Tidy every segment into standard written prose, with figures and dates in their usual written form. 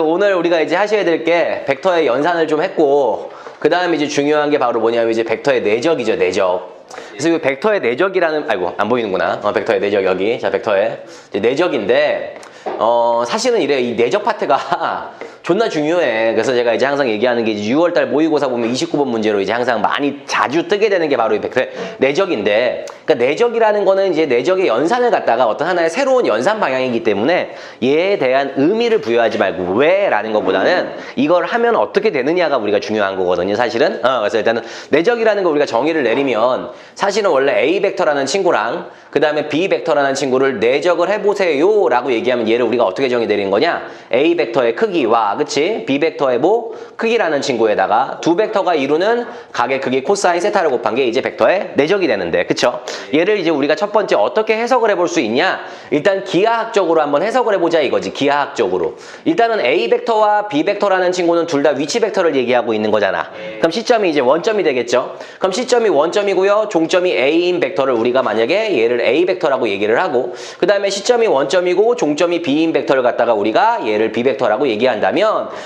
오늘 우리가 이제 하셔야 될 게 벡터의 연산을 좀 했고, 그 다음에 이제 중요한 게 바로 뭐냐면 이제 벡터의 내적이죠, 내적. 그래서 이 벡터의 내적이라는, 아이고, 안 보이는구나. 벡터의 내적 여기. 자, 벡터의 이제 내적인데, 사실은 이래, 이 내적 파트가 존나 중요해. 그래서 제가 이제 항상 얘기하는 게 이제 6월달 모의고사 보면 29번 문제로 이제 항상 많이 자주 뜨게 되는 게 바로 이 벡터의 내적인데, 그러니까 내적이라는 거는 이제 내적의 연산을 갖다가 어떤 하나의 새로운 연산 방향이기 때문에 얘에 대한 의미를 부여하지 말고 왜라는 것보다는 이걸 하면 어떻게 되느냐가 우리가 중요한 거거든요, 사실은. 그래서 일단은 내적이라는 거 우리가 정의를 내리면 사실은 원래 A 벡터라는 친구랑 그 다음에 B 벡터라는 친구를 내적을 해보세요 라고 얘기하면 얘를 우리가 어떻게 정의 내리는 거냐? A 벡터의 크기와 그치? B 벡터의 뭐? 크기라는 친구에다가 두 벡터가 이루는 각의 크기 코사인 세타를 곱한 게 이제 벡터의 내적이 되는데, 그쵸? 얘를 이제 우리가 첫 번째 어떻게 해석을 해볼 수 있냐? 일단 기하학적으로 한번 해석을 해보자 이거지, 기하학적으로. 일단은 A 벡터와 B 벡터라는 친구는 둘 다 위치 벡터를 얘기하고 있는 거잖아. 그럼 시점이 이제 원점이 되겠죠? 그럼 시점이 원점이고요, 종점이 A인 벡터를 우리가 만약에 얘를 A 벡터라고 얘기를 하고, 그 다음에 시점이 원점이고 종점이 B인 벡터를 갖다가 우리가 얘를 B 벡터라고 얘기한다면,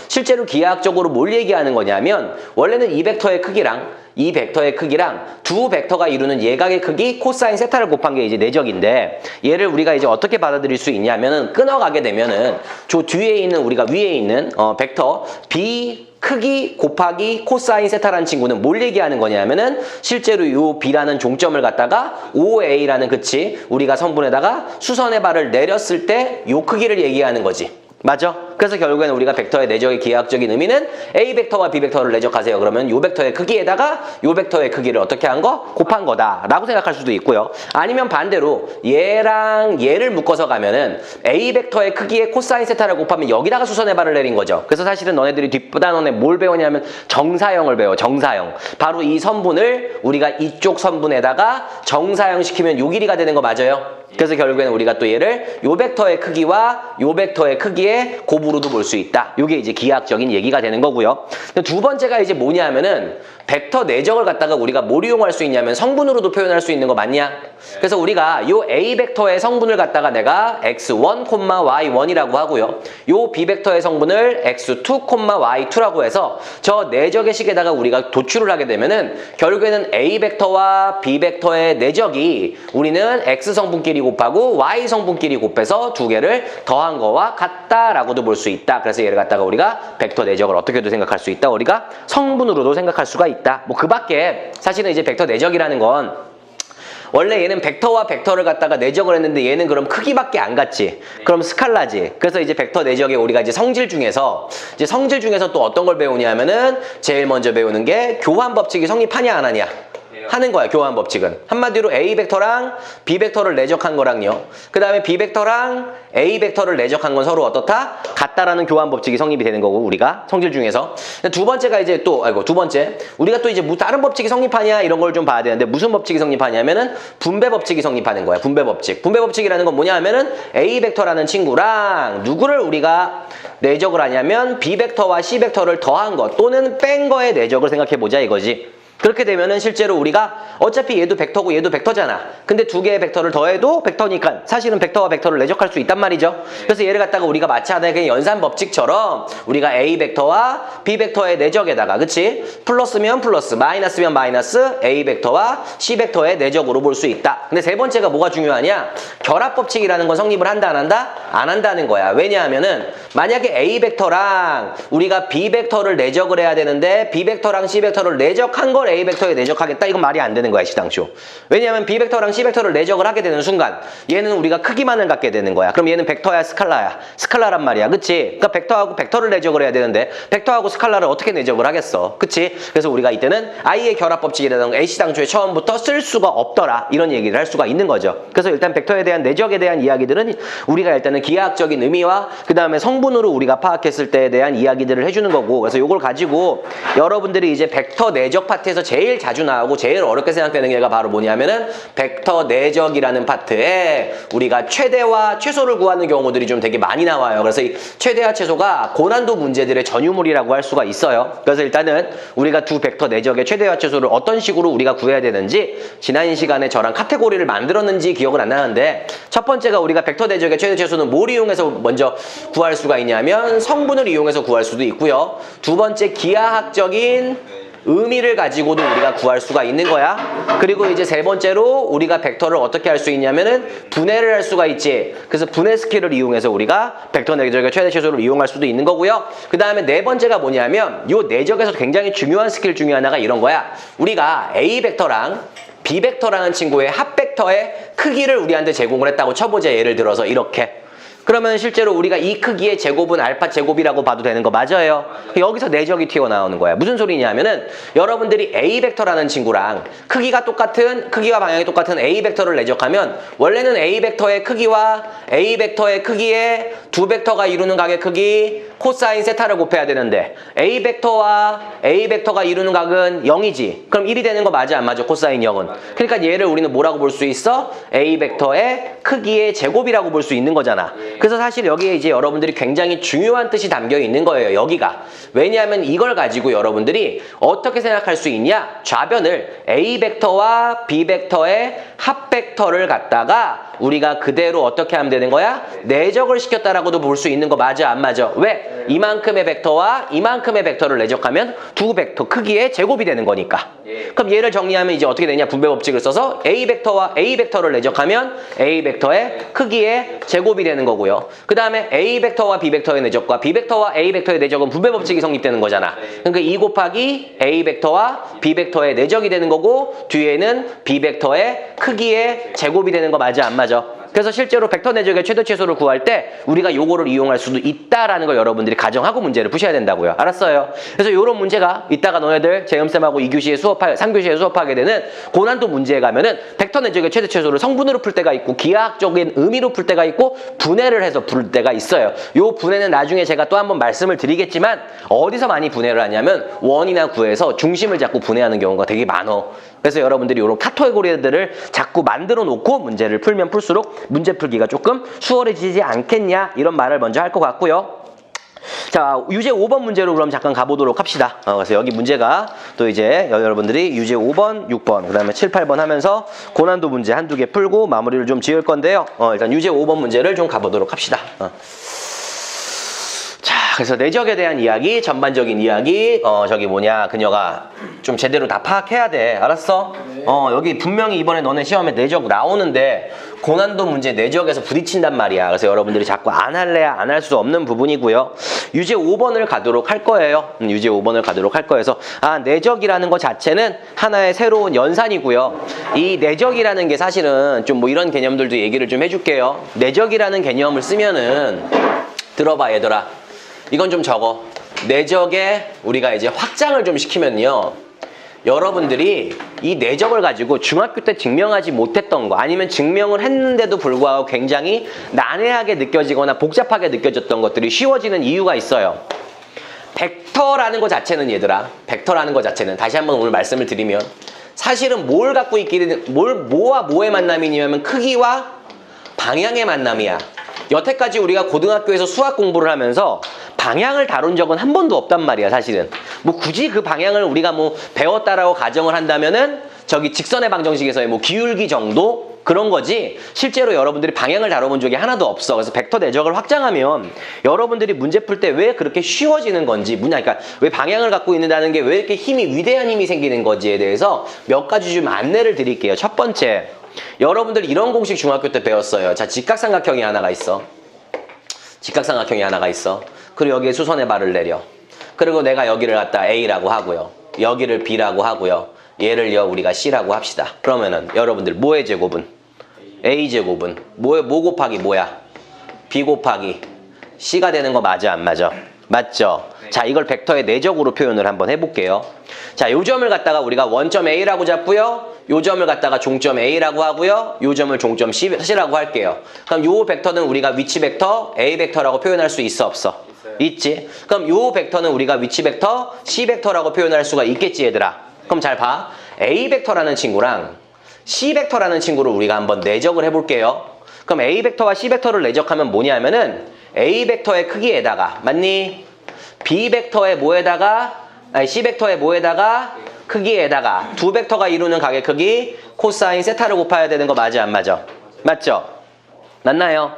실제로 기하학적으로 뭘 얘기하는 거냐면 원래는 이 벡터의 크기랑 이 벡터의 크기랑 두 벡터가 이루는 예각의 크기 코사인 세타를 곱한 게 이제 내적인데, 얘를 우리가 이제 어떻게 받아들일 수 있냐면은 끊어가게 되면은 저 뒤에 있는 우리가 위에 있는 벡터 B 크기 곱하기 코사인 세타라는 친구는 뭘 얘기하는 거냐면은 실제로 요 B라는 종점을 갖다가 OA라는 그치 우리가 선분에다가 수선의 발을 내렸을 때 요 크기를 얘기하는 거지. 맞아? 그래서 결국에는 우리가 벡터의 내적의 기하학적인 의미는 A 벡터와 B 벡터를 내적하세요. 그러면 요 벡터의 크기에다가 요 벡터의 크기를 어떻게 한 거? 곱한 거다 라고 생각할 수도 있고요. 아니면 반대로 얘랑 얘를 묶어서 가면은 A 벡터의 크기에 코사인 세타를 곱하면 여기다가 수선의 발을 내린 거죠. 그래서 사실은 너네들이 뒷부단원에 뭘 배우냐면 정사형을 배워. 정사형. 바로 이 선분을 우리가 이쪽 선분에다가 정사형 시키면 요 길이가 되는 거 맞아요? 그래서 결국에는 우리가 또 얘를 요 벡터의 크기와 요 벡터의 크기의 곱으로도 볼 수 있다. 요게 이제 기하학적인 얘기가 되는 거고요. 두 번째가 이제 뭐냐면은 벡터 내적을 갖다가 우리가 뭘 이용할 수 있냐면 성분으로도 표현할 수 있는 거 맞냐? 그래서 우리가 요 A 벡터의 성분을 갖다가 내가 x1, y1이라고 하고요. 요 B 벡터의 성분을 x2, y2라고 해서 저 내적의 식에다가 우리가 도출을 하게 되면은 결국에는 A 벡터와 B 벡터의 내적이 우리는 x 성분끼리 곱하고 y 성분끼리 곱해서 두 개를 더한 거와 같다라고도 볼 수 있다. 그래서 얘를 갖다가 우리가 벡터 내적을 어떻게도 생각할 수 있다. 우리가 성분으로도 생각할 수가 있다. 뭐 그 밖에 사실은 이제 벡터 내적이라는 건 원래 얘는 벡터와 벡터를 갖다가 내적을 했는데 얘는 그럼 크기밖에 안 같지. 그럼 스칼라지. 그래서 이제 벡터 내적에 우리가 이제 성질 중에서 또 어떤 걸 배우냐면은 제일 먼저 배우는 게 교환 법칙이 성립하냐 안 하냐 하는 거야. 교환 법칙은 한마디로 A 벡터랑 B 벡터를 내적한 거랑요, 그 다음에 B 벡터랑 A 벡터를 내적한 건 서로 어떻다? 같다라는 교환 법칙이 성립이 되는 거고, 우리가 성질 중에서 두 번째가 이제 또 두 번째 우리가 또 이제 다른 법칙이 성립하냐 이런 걸 좀 봐야 되는데, 무슨 법칙이 성립하냐면은 분배 법칙이 성립하는 거야. 분배 법칙. 분배 법칙이라는 건 뭐냐 하면은 A 벡터라는 친구랑 누구를 우리가 내적을 하냐면 B 벡터와 C 벡터를 더한 것 또는 뺀 거의 내적을 생각해 보자 이거지. 그렇게 되면은 실제로 우리가 어차피 얘도 벡터고 얘도 벡터잖아. 근데 두 개의 벡터를 더해도 벡터니까 사실은 벡터와 벡터를 내적할 수 있단 말이죠. 그래서 얘를 갖다가 우리가 마치 하나의 그냥 연산 법칙처럼 우리가 A 벡터와 B 벡터의 내적에다가 그치? 플러스면 플러스, 마이너스면 마이너스 A 벡터와 C 벡터의 내적으로 볼 수 있다. 근데 세 번째가 뭐가 중요하냐? 결합 법칙이라는 건 성립을 한다 안 한다? 안 한다는 거야. 왜냐하면은 만약에 A 벡터랑 우리가 B 벡터를 내적을 해야 되는데 B 벡터랑 C 벡터를 내적한 걸 A 벡터에 내적하겠다? 이건 말이 안 되는 거야, 시당초. 왜냐하면 B 벡터랑 C 벡터를 내적을 하게 되는 순간 얘는 우리가 크기만을 갖게 되는 거야. 그럼 얘는 벡터야, 스칼라야? 스칼라란 말이야, 그치? 그러니까 벡터하고 벡터를 내적을 해야 되는데 벡터하고 스칼라를 어떻게 내적을 하겠어, 그치? 그래서 우리가 이때는 I의 결합 법칙이라든가 A 시당초에 처음부터 쓸 수가 없더라, 이런 얘기를 할 수가 있는 거죠. 그래서 일단 벡터에 대한 내적에 대한 이야기들은 우리가 일단은 기하학적인 의미와 그 다음에 성분으로 우리가 파악했을 때에 대한 이야기들을 해주는 거고, 그래서 이걸 가지고 여러분들이 이제 벡터 내적 파트에 문제에서 제일 자주 나오고 제일 어렵게 생각되는 게가 바로 뭐냐면은 벡터 내적이라는 파트에 우리가 최대와 최소를 구하는 경우들이 좀 되게 많이 나와요. 그래서 이 최대와 최소가 고난도 문제들의 전유물이라고 할 수가 있어요. 그래서 일단은 우리가 두 벡터 내적의 최대와 최소를 어떤 식으로 우리가 구해야 되는지 지난 시간에 저랑 카테고리를 만들었는지 기억은 안 나는데, 첫 번째가 우리가 벡터 내적의 최대 최소는 뭘 이용해서 먼저 구할 수가 있냐면 성분을 이용해서 구할 수도 있고요. 두 번째 기하학적인 의미를 가지고도 우리가 구할 수가 있는 거야. 그리고 이제 세 번째로 우리가 벡터를 어떻게 할 수 있냐면은 분해를 할 수가 있지. 그래서 분해 스킬을 이용해서 우리가 벡터 내적의 최대 최소를 이용할 수도 있는 거고요. 그 다음에 네 번째가 뭐냐면 요 내적에서 굉장히 중요한 스킬 중에 하나가 이런 거야. 우리가 A 벡터랑 B 벡터라는 친구의 합 벡터의 크기를 우리한테 제공을 했다고 쳐보자. 예를 들어서 이렇게. 그러면 실제로 우리가 이 크기의 제곱은 알파 제곱이라고 봐도 되는 거 맞아요? 여기서 내적이 튀어나오는 거야. 무슨 소리냐면은 여러분들이 A 벡터라는 친구랑 크기가 똑같은, 크기와 방향이 똑같은 A 벡터를 내적하면 원래는 A 벡터의 크기와 A 벡터의 크기에 두 벡터가 이루는 각의 크기 코사인 세타를 곱해야 되는데 A 벡터와 A 벡터가 이루는 각은 0이지. 그럼 1이 되는 거 맞아 안 맞아? 코사인 0은. 그러니까 얘를 우리는 뭐라고 볼 수 있어? A 벡터의 크기의 제곱이라고 볼 수 있는 거잖아. 그래서 사실 여기에 이제 여러분들이 굉장히 중요한 뜻이 담겨 있는 거예요. 여기가. 왜냐하면 이걸 가지고 여러분들이 어떻게 생각할 수 있냐? 좌변을 A 벡터와 B 벡터의 합 벡터를 갖다가 우리가 그대로 어떻게 하면 되는 거야? 내적을 시켰다라고도 볼 수 있는 거 맞아 안 맞아? 왜? 이만큼의 벡터와 이만큼의 벡터를 내적하면 두 벡터 크기의 제곱이 되는 거니까. 그럼 얘를 정리하면 이제 어떻게 되냐? 분배 법칙을 써서 A 벡터와 A 벡터를 내적하면 A 벡터의 크기의 제곱이 되는 거고요. 그 다음에 A 벡터와 B 벡터의 내적과 B 벡터와 A 벡터의 내적은 분배 법칙이 성립되는 거잖아. 그러니까 2 곱하기 A 벡터와 B 벡터의 내적이 되는 거고, 뒤에는 B 벡터의 크기의 제곱이 되는 거 맞아 안 맞아? 그래서 실제로 벡터 내적의 최대 최소를 구할 때 우리가 요거를 이용할 수도 있다라는 걸 여러분들이 가정하고 문제를 푸셔야 된다고요. 알았어요? 그래서 요런 문제가 이따가 너네들 재음쌤하고 2교시에 3교시에 수업하게 되는 고난도 문제에 가면은 벡터 내적의 최대 최소를 성분으로 풀 때가 있고 기하학적인 의미로 풀 때가 있고 분해를 해서 풀 때가 있어요. 요 분해는 나중에 제가 또 한번 말씀을 드리겠지만 어디서 많이 분해를 하냐면 원이나 구에서 중심을 잡고 분해하는 경우가 되게 많어. 그래서 여러분들이 이런 카테고리들을 자꾸 만들어 놓고 문제를 풀면 풀수록 문제 풀기가 조금 수월해지지 않겠냐, 이런 말을 먼저 할 것 같고요. 자, 유제 5번 문제로 그럼 잠깐 가보도록 합시다. 그래서 여기 문제가 또 이제 여러분들이 유제 5번, 6번, 그 다음에 7, 8번 하면서 고난도 문제 한두 개 풀고 마무리를 좀 지을 건데요. 일단 유제 5번 문제를 좀 가보도록 합시다. 그래서 내적에 대한 이야기, 전반적인 이야기, 그녀가 좀 제대로 다 파악해야 돼. 알았어? 여기 분명히 이번에 너네 시험에 내적 나오는데 고난도 문제 내적에서 부딪힌단 말이야. 그래서 여러분들이 자꾸 안 할래야 안 할 수 없는 부분이고요. 유제 5번을 가도록 할 거예요. 유제 5번을 가도록 할 거여서 내적이라는 것 자체는 하나의 새로운 연산이고요. 이 내적이라는 게 사실은 좀 뭐 이런 개념들도 얘기를 좀 해줄게요. 내적이라는 개념을 쓰면은 들어봐 얘들아. 이건 좀 적어. 내적에 우리가 이제 확장을 좀 시키면요. 여러분들이 이 내적을 가지고 중학교 때 증명하지 못했던 거, 아니면 증명을 했는데도 불구하고 굉장히 난해하게 느껴지거나 복잡하게 느껴졌던 것들이 쉬워지는 이유가 있어요. 벡터라는 것 자체는 얘들아, 벡터라는 것 자체는 다시 한번 오늘 말씀을 드리면 사실은 뭘 갖고 있기는, 뭐와 뭐의 만남이냐면 크기와 방향의 만남이야. 여태까지 우리가 고등학교에서 수학 공부를 하면서 방향을 다룬 적은 한 번도 없단 말이야. 사실은 뭐 굳이 그 방향을 우리가 뭐 배웠다라고 가정을 한다면은 저기 직선의 방정식에서의 뭐 기울기 정도 그런 거지, 실제로 여러분들이 방향을 다뤄본 적이 하나도 없어. 그래서 벡터 내적을 확장하면 여러분들이 문제 풀 때 왜 그렇게 쉬워지는 건지, 그러니까 왜 방향을 갖고 있는다는 게 왜 이렇게 위대한 힘이 생기는 건지에 대해서 몇 가지 좀 안내를 드릴게요. 첫 번째, 여러분들 이런 공식 중학교 때 배웠어요. 자, 직각삼각형이 하나가 있어. 직각삼각형이 하나가 있어. 그리고 여기에 수선의 발을 내려. 그리고 내가 여기를 갖다 A라고 하고요. 여기를 B라고 하고요. 얘를요 우리가 C라고 합시다. 그러면은 여러분들 뭐의 제곱은? A제곱은 뭐 곱하기 뭐야? B 곱하기 C가 되는 거 맞아 안 맞아? 맞죠? 자, 이걸 벡터의 내적으로 표현을 한번 해볼게요. 자, 요 점을 갖다가 우리가 원점 A라고 잡고요. 요 점을 갖다가 종점 A라고 하고요. 요 점을 종점 C라고 할게요. 그럼 요 벡터는 우리가 위치 벡터 A 벡터라고 표현할 수 있어 없어? 있지. 그럼 요 벡터는 우리가 위치 벡터 C 벡터라고 표현할 수가 있겠지 얘들아. 그럼 잘 봐. A 벡터라는 친구랑 C 벡터라는 친구를 우리가 한번 내적을 해볼게요. 그럼 A 벡터와 C 벡터를 내적하면 뭐냐면은 A 벡터의 크기에다가 맞니? B 벡터의 뭐에다가 아니 C 벡터의 뭐에다가 크기에다가 두 벡터가 이루는 각의 크기 코사인 세타를 곱해야 되는 거 맞아 안 맞아? 맞죠? 맞나요?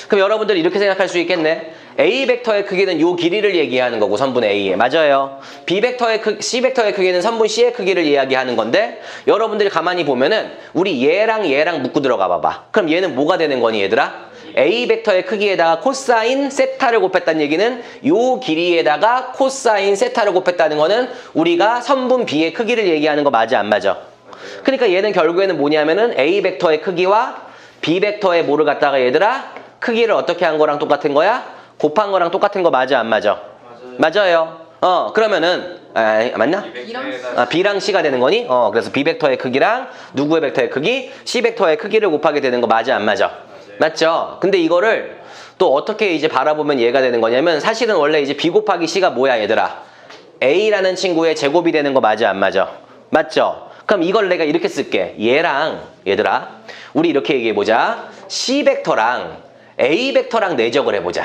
그럼 여러분들 이렇게 생각할 수 있겠네. A 벡터의 크기는 요 길이를 얘기하는 거고 선분 A에 맞아요. B 벡터의 C 벡터의 크기는 선분 C의 크기를 이야기하는 건데 여러분들이 가만히 보면은 우리 얘랑 묶고 들어가 봐봐. 그럼 얘는 뭐가 되는 거니 얘들아? A 벡터의 크기에다가 코사인 세타를 곱했다는 얘기는 요 길이에다가 코사인 세타를 곱했다는 거는 우리가 선분 B의 크기를 얘기하는 거 맞아 안 맞아? 그러니까 얘는 결국에는 뭐냐면은 A 벡터의 크기와 B 벡터의 뭐를 갖다가 얘들아 크기를 어떻게 한 거랑 똑같은 거야? 곱한 거랑 똑같은 거 맞아 안 맞아? 맞아요. 그러면은 맞나? B랑 C가 되는 거니? 그래서 B 벡터의 크기랑 누구의 벡터의 크기? C 벡터의 크기를 곱하게 되는 거 맞아 안 맞아? 맞죠? 근데 이거를 또 어떻게 이제 바라보면 얘가 되는 거냐면 사실은 원래 이제 B 곱하기 C가 뭐야 얘들아? A라는 친구의 제곱이 되는 거 맞아 안 맞아? 맞죠? 그럼 이걸 내가 이렇게 쓸게. 얘랑 얘들아 우리 이렇게 얘기해보자. C 벡터랑 A 벡터랑 내적을 해보자.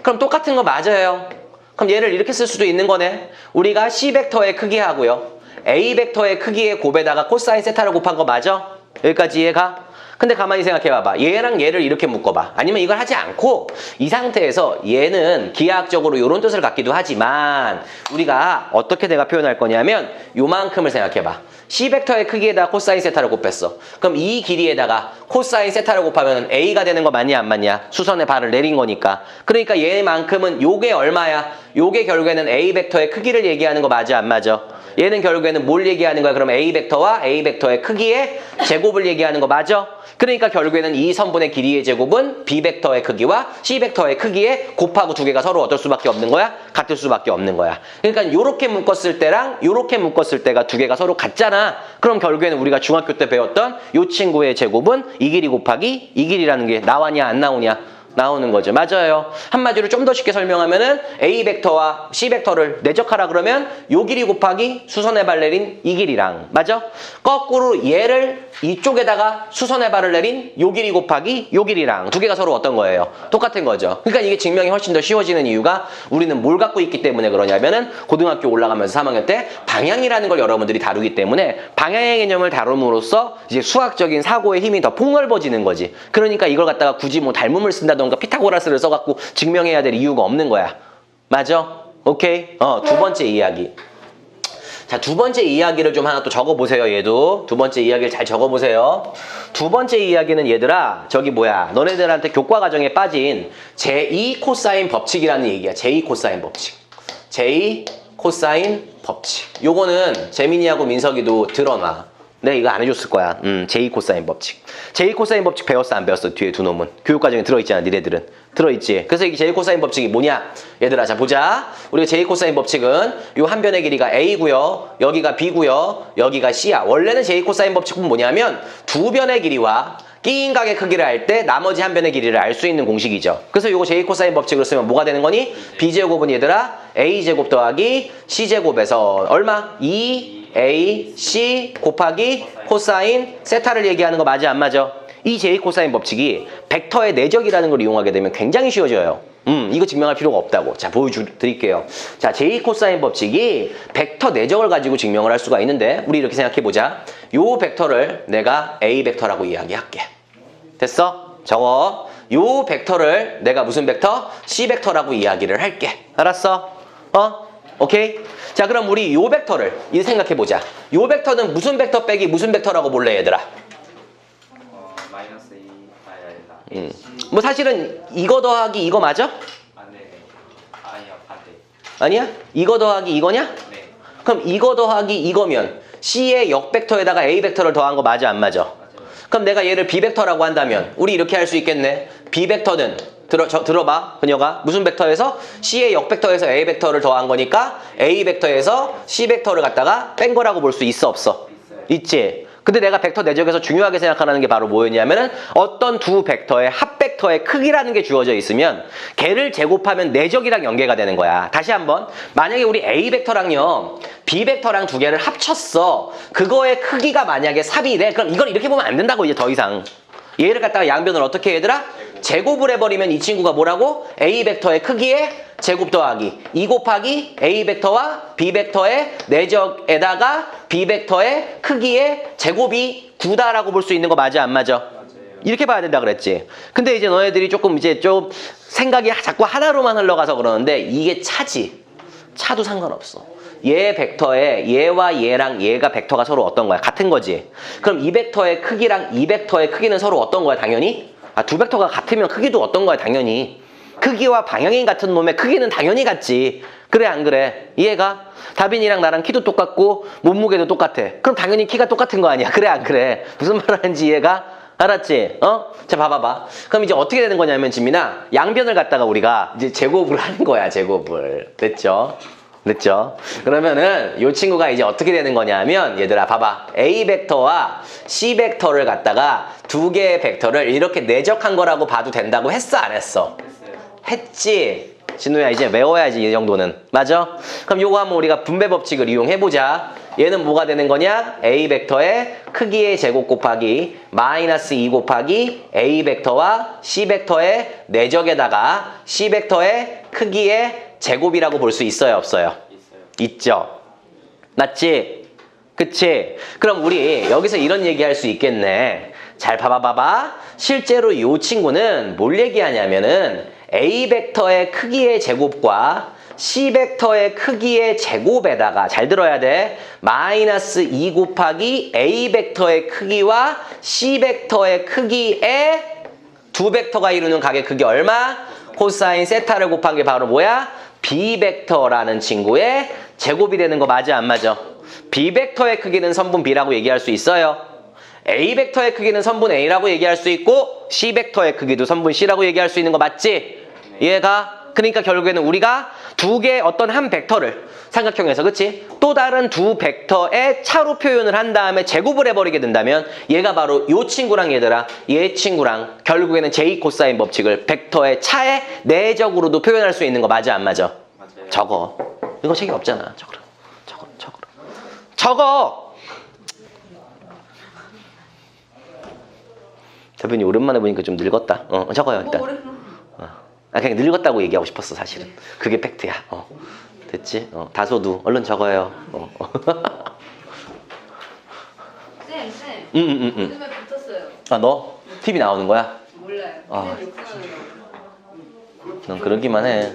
그럼 똑같은 거 맞아요. 그럼 얘를 이렇게 쓸 수도 있는 거네. 우리가 C 벡터의 크기하고요 A 벡터의 크기의 곱에다가 코사인 세타를 곱한 거 맞아? 여기까지 이해가? 근데 가만히 생각해봐봐. 얘랑 얘를 이렇게 묶어봐. 아니면 이걸 하지 않고 이 상태에서 얘는 기하학적으로 이런 뜻을 갖기도 하지만 우리가 어떻게 내가 표현할 거냐면 요만큼을 생각해봐. C 벡터의 크기에다가 코사인 세타를 곱했어. 그럼 이 길이에다가 코사인 세타를 곱하면 A가 되는 거 맞냐 안 맞냐? 수선에 발을 내린 거니까. 그러니까 얘만큼은 요게 얼마야? 요게 결국에는 A 벡터의 크기를 얘기하는 거 맞아 안 맞아? 얘는 결국에는 뭘 얘기하는 거야? 그럼 A 벡터와 A 벡터의 크기의 제곱을 얘기하는 거 맞아? 그러니까 결국에는 이 선분의 길이의 제곱은 B 벡터의 크기와 C 벡터의 크기에 곱하고 두 개가 서로 어떨 수밖에 없는 거야? 같을 수밖에 없는 거야. 그러니까 요렇게 묶었을 때랑 요렇게 묶었을 때가 두 개가 서로 같잖아. 그럼 결국에는 우리가 중학교 때 배웠던 요 친구의 제곱은 이 길이 곱하기 이 길이라는 게 나왔냐 안 나오냐? 나오는 거죠. 맞아요. 한마디로 좀 더 쉽게 설명하면은 A 벡터와 C 벡터를 내적하라 그러면 요 길이 곱하기 수선의 발 내린 이 길이랑 맞아? 거꾸로 얘를 이쪽에다가 수선의 발을 내린 요 길이 곱하기 요 길이랑 두 개가 서로 어떤 거예요? 똑같은 거죠. 그러니까 이게 증명이 훨씬 더 쉬워지는 이유가 우리는 뭘 갖고 있기 때문에 그러냐면은 고등학교 올라가면서 3학년 때 방향이라는 걸 여러분들이 다루기 때문에 방향의 개념을 다룸으로써 이제 수학적인 사고의 힘이 더 폭넓어지는 거지. 그러니까 이걸 갖다가 굳이 뭐 닮음을 쓴다던가 피타고라스를 써갖고 증명해야 될 이유가 없는 거야. 맞아? 오케이? 두 번째 이야기. 자, 두 번째 이야기를 좀 하나 또 적어보세요, 얘도. 두 번째 이야기를 잘 적어보세요. 두 번째 이야기는 얘들아, 저기 뭐야, 너네들한테 교과 과정에 빠진 제2 코사인 법칙이라는 얘기야. 제2 코사인 법칙. 제2 코사인 법칙. 요거는 재민이하고 민석이도 들어놔. 내가 이거 안 해줬을 거야. 제2 코사인 법칙. 제2 코사인 법칙 배웠어 안 배웠어? 뒤에 두 놈은. 교육과정에 들어있잖아 니네들은. 들어있지. 그래서 이 제2 코사인 법칙이 뭐냐? 얘들아 자 보자. 우리가 제2 코사인 법칙은 요 한 변의 길이가 A고요. 여기가 B고요. 여기가 C야. 원래는 제2 코사인 법칙은 뭐냐면 두 변의 길이와 끼인 각의 크기를 알 때 나머지 한 변의 길이를 알 수 있는 공식이죠. 그래서 요거 제2 코사인 법칙을 쓰면 뭐가 되는 거니? B제곱은 얘들아 A제곱 더하기 C제곱에서 얼마? 2AC 곱하기 코사인 세타를 얘기하는 거 맞아 안 맞아? 이 제2 코사인 법칙이 벡터의 내적이라는 걸 이용하게 되면 굉장히 쉬워져요. 이거 증명할 필요가 없다고. 자, 보여드릴게요. 자, 제2 코사인 법칙이 벡터 내적을 가지고 증명을 할 수가 있는데 우리 이렇게 생각해보자. 요 벡터를 내가 A 벡터라고 이야기할게. 됐어? 적어. 요 벡터를 내가 무슨 벡터? C 벡터라고 이야기를 할게. 알았어? 오케이? 자, 그럼 우리 요 벡터를 이 생각해보자. 요 벡터는 무슨 벡터 빼기 무슨 벡터라고 볼래 얘들아? 마이너스 2 뭐 사실은 이거 더하기 이거 맞아? 네. 아니요, 반대. 아니야? 이거 더하기 이거냐? 네. 그럼 이거 더하기 이거면 C의 역벡터에다가 A 벡터를 더한 거 맞아 안 맞아? 맞아요. 그럼 내가 얘를 B 벡터라고 한다면 우리 이렇게 할 수 있겠네. B 벡터는 들어봐 그녀가 무슨 벡터에서 C의 역벡터에서 A 벡터를 더한 거니까 A 벡터에서 C 벡터를 갖다가 뺀 거라고 볼 수 있어 없어? 있어요. 있지. 근데 내가 벡터 내적에서 중요하게 생각하는 게 바로 뭐였냐면은 어떤 두 벡터의 합 벡터의 크기라는 게 주어져 있으면 걔를 제곱하면 내적이랑 연계가 되는 거야. 다시 한번 만약에 우리 A 벡터랑요 B 벡터랑 두 개를 합쳤어. 그거의 크기가 만약에 삽이래. 그럼 이걸 이렇게 보면 안 된다고 이제 더 이상. 얘를 갖다가 양변을 어떻게 해, 얘들아? 제곱을 해버리면 이 친구가 뭐라고? A 벡터의 크기에 제곱 더하기 2 곱하기 A 벡터와 B 벡터의 내적에다가 B 벡터의 크기의 제곱이 9다라고 볼 수 있는 거 맞아 안 맞아? 이렇게 봐야 된다 그랬지. 근데 이제 너네들이 조금 이제 좀 생각이 자꾸 하나로만 흘러가서 그러는데 이게 차지. 차도 상관없어. 얘 벡터에 얘와 얘랑 얘가 벡터가 서로 어떤 거야? 같은 거지. 그럼 이 벡터의 크기랑 이 벡터의 크기는 서로 어떤 거야? 당연히? 두 벡터가 같으면 크기도 어떤 거야? 당연히. 크기와 방향이 같은 놈의 크기는 당연히 같지. 그래 안 그래? 이해가? 다빈이랑 나랑 키도 똑같고 몸무게도 똑같아. 그럼 당연히 키가 똑같은 거 아니야? 그래 안 그래? 무슨 말 하는지 이해가? 알았지? 자 봐봐봐. 그럼 이제 어떻게 되는 거냐면 지민아 양변을 갖다가 우리가 이제 제곱을 하는 거야. 제곱을. 됐죠? 됐죠? 그러면은 이 친구가 이제 어떻게 되는 거냐면 얘들아 봐봐. A 벡터와 C 벡터를 갖다가 두 개의 벡터를 이렇게 내적한 거라고 봐도 된다고 했어 안 했어? 했지? 진우야 이제 외워야지 이 정도는. 맞아? 그럼 요거 한번 우리가 분배 법칙을 이용해보자. 얘는 뭐가 되는 거냐? A 벡터의 크기의 제곱 곱하기 마이너스 2 곱하기 A 벡터와 C 벡터의 내적에다가 C 벡터의 크기의 제곱이라고 볼 수 있어요 없어요? 있죠? 맞지? 그치? 그럼 우리 여기서 이런 얘기 할 수 있겠네. 잘 봐봐. 실제로 이 친구는 뭘 얘기하냐면은 A 벡터의 크기의 제곱과 C 벡터의 크기의 제곱에다가 잘 들어야 돼. 마이너스 2 곱하기 A 벡터의 크기와 C 벡터의 크기의 두 벡터가 이루는 각의 크기 얼마? 코사인 세타를 곱한 게 바로 뭐야? B 벡터라는 친구의 제곱이 되는 거 맞아 안 맞아? B 벡터의 크기는 선분 B라고 얘기할 수 있어요. A 벡터의 크기는 선분 A라고 얘기할 수 있고 C 벡터의 크기도 선분 C라고 얘기할 수 있는 거 맞지? 이해가? 그러니까 결국에는 우리가 두 개 어떤 한 벡터를 삼각형에서 그치? 또 다른 두 벡터의 차로 표현을 한 다음에 제곱을 해버리게 된다면 얘가 바로 이 친구랑 얘들아 얘 친구랑 결국에는 제이 코사인 법칙을 벡터의 차의 내적으로도 표현할 수 있는 거 맞아 안 맞아? 맞아요. 적어. 이거 책임 없잖아. 적어. 대표님 오랜만에 보니까 좀 늙었다. 적어요 일단. 그냥 늙었다고 얘기하고 싶었어 사실은. 그게 팩트야. 됐지? 다소도 얼른 적어요. 쌤. 요즘에 붙었어요. 너? TV 나오는 거야? 몰라요. 쌤 욕하는 거. 넌 그러기만 해.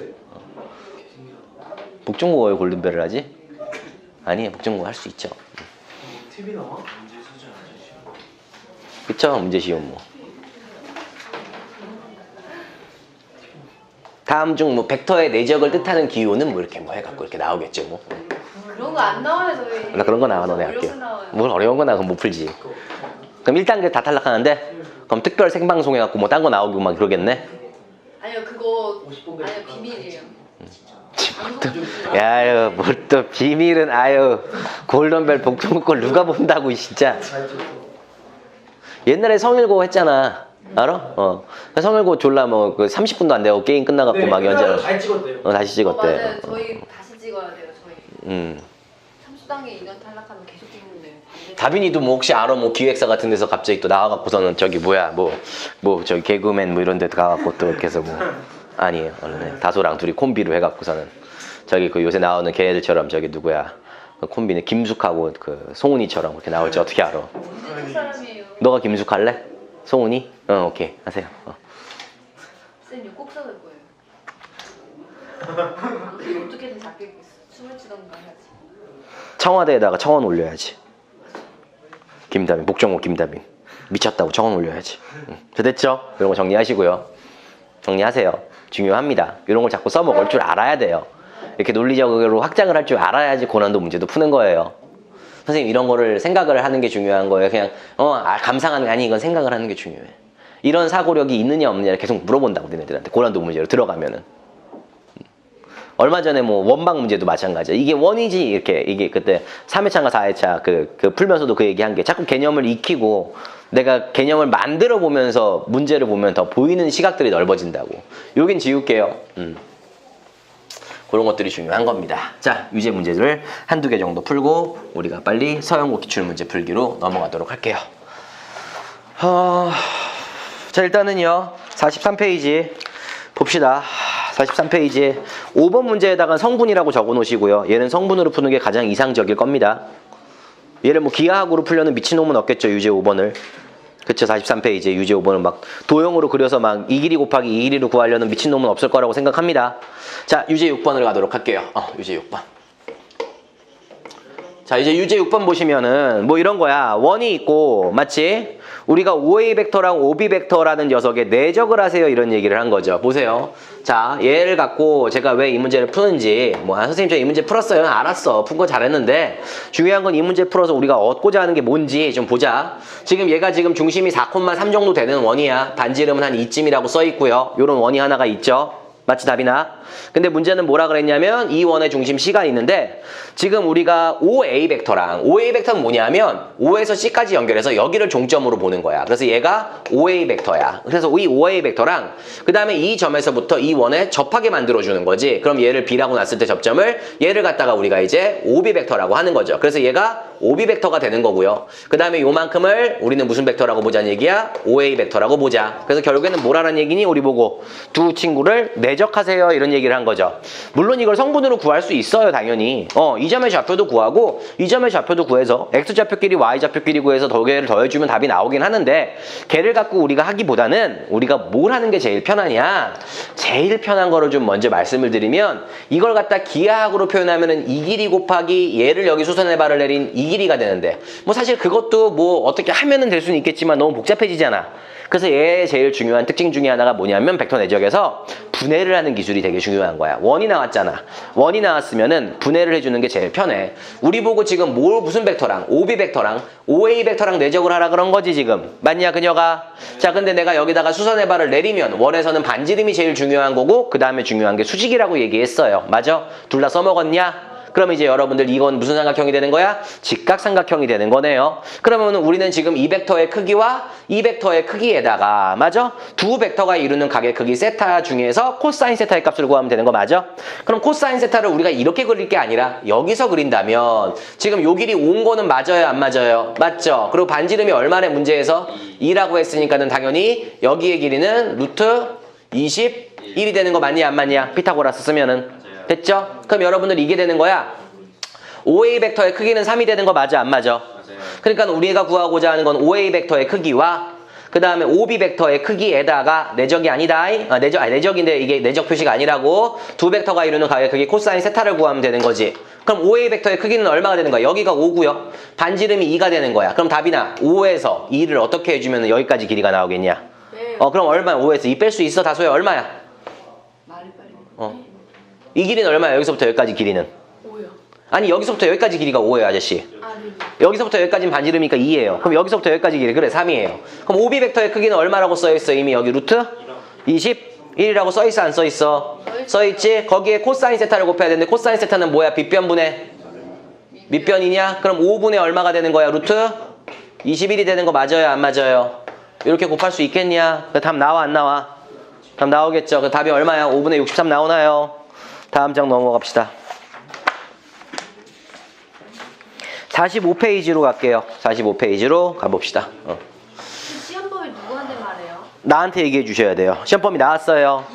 북중국어에 골든벨을 하지? 아니, 북중국어 할 수 있죠. TV 나와? 그쵸? 문제 쉬운 뭐. 다음 중 뭐 벡터의 내적을 뜻하는 기호는 뭐 이렇게 뭐 해갖고 이렇게 나오겠죠 뭐. 그런 거 안 나와요 저희. 나 그런 거 나와 너네 어려서 할게요. 나와요. 뭘 어려운 거 나와 그럼 못 풀지. 그럼 1단계 다 탈락하는데 그럼 특별 생방송 해갖고 뭐 딴 거 나오고 막 그러겠네. 아니요 그거 아니요 비밀이에요. 야유 뭘 또 비밀은 아유 골든벨 복종국 걸 누가 본다고 진짜. 옛날에 성일고 했잖아. 알아? 성일고 졸라 뭐 그 30분도 안 되고 게임 끝나갖고 막 연장. 다시 찍었대요. 다시 찍었대. 맞아요. 저희 다시 찍어야 돼요 저희. 30단계 인원 탈락하면 계속 찍는데. 다빈이도 뭐 혹시 알아? 뭐 기획사 같은 데서 갑자기 또 나와갖고서는 저기 뭐야 뭐 저기 개그맨 뭐 이런 데 가갖고 또 이렇게 해서 뭐 아니에요. 원래 다소랑 둘이 콤비로 해갖고서는 저기 그 요새 나오는 걔네들처럼 저기 누구야 그 콤비는 김숙하고 그 송은이처럼 그렇게 나올지 어떻게 알아? 언제 쪽 사람이에요? 너가 김숙 할래? 송은이? 오케이 하세요. 쌤 이거 꼭 써둘 거예요. 그리고 어떻게든 잡히겠어. 춤을 추던가 해야지. 청와대에다가 청원 올려야지. 김다빈, 목정호 김다빈 미쳤다고 청원 올려야지. 됐죠? 이런 거 정리하시고요. 정리하세요. 중요합니다. 이런 걸 자꾸 써먹을 줄 알아야 돼요. 이렇게 논리적으로 확장을 할 줄 알아야지 고난도 문제도 푸는 거예요. 선생님 이런 거를 생각을 하는 게 중요한 거예요. 그냥 감상하는 게 아니 이건 생각을 하는 게 중요해. 이런 사고력이 있느냐 없느냐를 계속 물어본다고 너네들한테 고난도 문제로 들어가면은. 얼마 전에 뭐 원방 문제도 마찬가지야. 이게 원이지 이렇게 이게 그때 3회차인가 4회차 그 풀면서도 그 얘기한 게 자꾸 개념을 익히고 내가 개념을 만들어 보면서 문제를 보면 더 보이는 시각들이 넓어진다고. 여긴 지울게요. 그런 것들이 중요한 겁니다. 자, 유제 문제들을 한두 개 정도 풀고 우리가 빨리 서영고 기출문제 풀기로 넘어가도록 할게요. 자, 일단은요 43페이지 봅시다. 43페이지 5번 문제에다가 성분이라고 적어 놓으시고요. 얘는 성분으로 푸는 게 가장 이상적일 겁니다. 얘를 뭐 기하학으로 풀려는 미친놈은 없겠죠. 유제 5번을. 그쵸. 43페이지 유제 5번을 막 도형으로 그려서 막 2 길이 곱하기 2 길이로 구하려는 미친놈은 없을 거라고 생각합니다. 자, 유제 6번으로 가도록 할게요. 유제 6번. 자, 이제 유제 6번 보시면은 뭐 이런 거야. 원이 있고 맞지? 우리가 OA 벡터랑 OB 벡터라는 녀석의 내적을 하세요 이런 얘기를 한 거죠. 보세요. 자, 얘를 갖고 제가 왜 이 문제를 푸는지 선생님 저 이 문제 풀었어요. 알았어. 푼 거 잘했는데 중요한 건 이 문제 풀어서 우리가 얻고자 하는 게 뭔지 좀 보자. 지금 얘가 지금 중심이 4,3 정도 되는 원이야. 반지름은 한 이쯤이라고 써 있고요. 요런 원이 하나가 있죠. 맞지 답이나? 근데 문제는 뭐라 그랬냐면 이 원의 중심 C가 있는데 지금 우리가 OA 벡터랑 OA 벡터는 뭐냐면 O에서 C까지 연결해서 여기를 종점으로 보는 거야. 그래서 얘가 OA 벡터야. 그래서 이 OA 벡터랑 그 다음에 이 점에서부터 이 원에 접하게 만들어주는 거지. 그럼 얘를 B라고 놨을 때 접점을 얘를 갖다가 우리가 이제 OB 벡터라고 하는 거죠. 그래서 얘가 OB 벡터가 되는 거고요. 그 다음에 요만큼을 우리는 무슨 벡터라고 보자는 얘기야? OA 벡터라고 보자. 그래서 결국에는 뭐라는 얘기니? 우리 보고 두 친구를 내적하세요 이런 얘기를 한 거죠. 물론 이걸 성분으로 구할 수 있어요. 당연히. 이 점의 좌표도 구하고 이 점의 좌표도 구해서 X좌표끼리 Y좌표끼리 구해서 두 개를 더해주면 답이 나오긴 하는데 걔를 갖고 우리가 하기보다는 우리가 뭘 하는 게 제일 편하냐? 제일 편한 거를 좀 먼저 말씀을 드리면 이걸 갖다 기하학으로 표현하면은 이 길이 곱하기 얘를 여기 수선의 발을 내린 이 길이가 되는데 뭐 사실 그것도 뭐 어떻게 하면은 될 수는 있겠지만 너무 복잡해지잖아. 그래서 얘의 제일 중요한 특징 중에 하나가 뭐냐면 벡터 내적에서 분해를 하는 기술이 되게 중요한 거야. 원이 나왔잖아. 원이 나왔으면은 분해를 해주는 게 제일 편해. 우리 보고 지금 무슨 벡터랑 OB 벡터랑 OA 벡터랑 내적을 하라 그런 거지 지금. 맞냐 그녀가? 자, 근데 내가 여기다가 수선의 발을 내리면 원에서는 반지름이 제일 중요한 거고 그 다음에 중요한 게 수직이라고 얘기했어요. 맞아? 둘 다 써먹었냐? 그럼 이제 여러분들 이건 무슨 삼각형이 되는 거야? 직각삼각형이 되는 거네요. 그러면 우리는 지금 이 벡터의 크기와 이 벡터의 크기에다가 맞아? 두 벡터가 이루는 각의 크기 세타 중에서 코사인 세타의 값을 구하면 되는 거 맞아? 그럼 코사인 세타를 우리가 이렇게 그릴 게 아니라 여기서 그린다면 지금 요 길이 온 거는 맞아요 안 맞아요? 맞죠? 그리고 반지름이 얼마나 문제에서 2라고 했으니까는 당연히 여기의 길이는 루트 21이 되는 거 맞냐 안 맞냐? 피타고라스 쓰면은 됐죠? 그럼 여러분들 이게 되는 거야. OA 벡터의 크기는 3이 되는 거 맞아 안 맞아? 그러니까 우리가 구하고자 하는 건 OA 벡터의 크기와 그 다음에 OB 벡터의 크기에다가 내적이 아니다. 내적인데 이게 내적 표시가 아니라고 두 벡터가 이루는 각의 크기 코사인 세타를 구하면 되는 거지. 그럼 OA 벡터의 크기는 얼마가 되는 거야? 여기가 5고요. 반지름이 2가 되는 거야. 그럼 답이나 5에서 2를 어떻게 해주면 여기까지 길이가 나오겠냐? 네. 그럼 얼마야? 5에서 2 뺄 수 있어? 다소야 얼마야? 말이 빨리. 이 길이는 얼마야? 여기서부터 여기까지 길이는? 5요. 아니 여기서부터 여기까지 길이가 5예요 아저씨. 네. 여기서부터 여기까지는 반지름이니까 2예요. 그럼 여기서부터 여기까지 길이 그래 3이에요. 그럼 OB 벡터의 크기는 얼마라고 써있어? 이미 여기 루트 21이라고 써있어 안 써있어? 써있지? 거기에 코사인 세타를 곱해야 되는데 코사인 세타는 뭐야? 빗변분의 밑변이냐? 그럼 5분의 얼마가 되는 거야? 루트 21이 되는 거 맞아요 안 맞아요? 이렇게 곱할 수 있겠냐? 답 나와 안 나와? 답 나오겠죠? 그 답이 얼마야? 5분의 63 나오나요? 다음 장 넘어갑시다. 45페이지로 갈게요. 45페이지로 가봅시다. 시험 범위 누구한테 말해요? 나한테 얘기해 주셔야 돼요. 시험범위 나왔어요.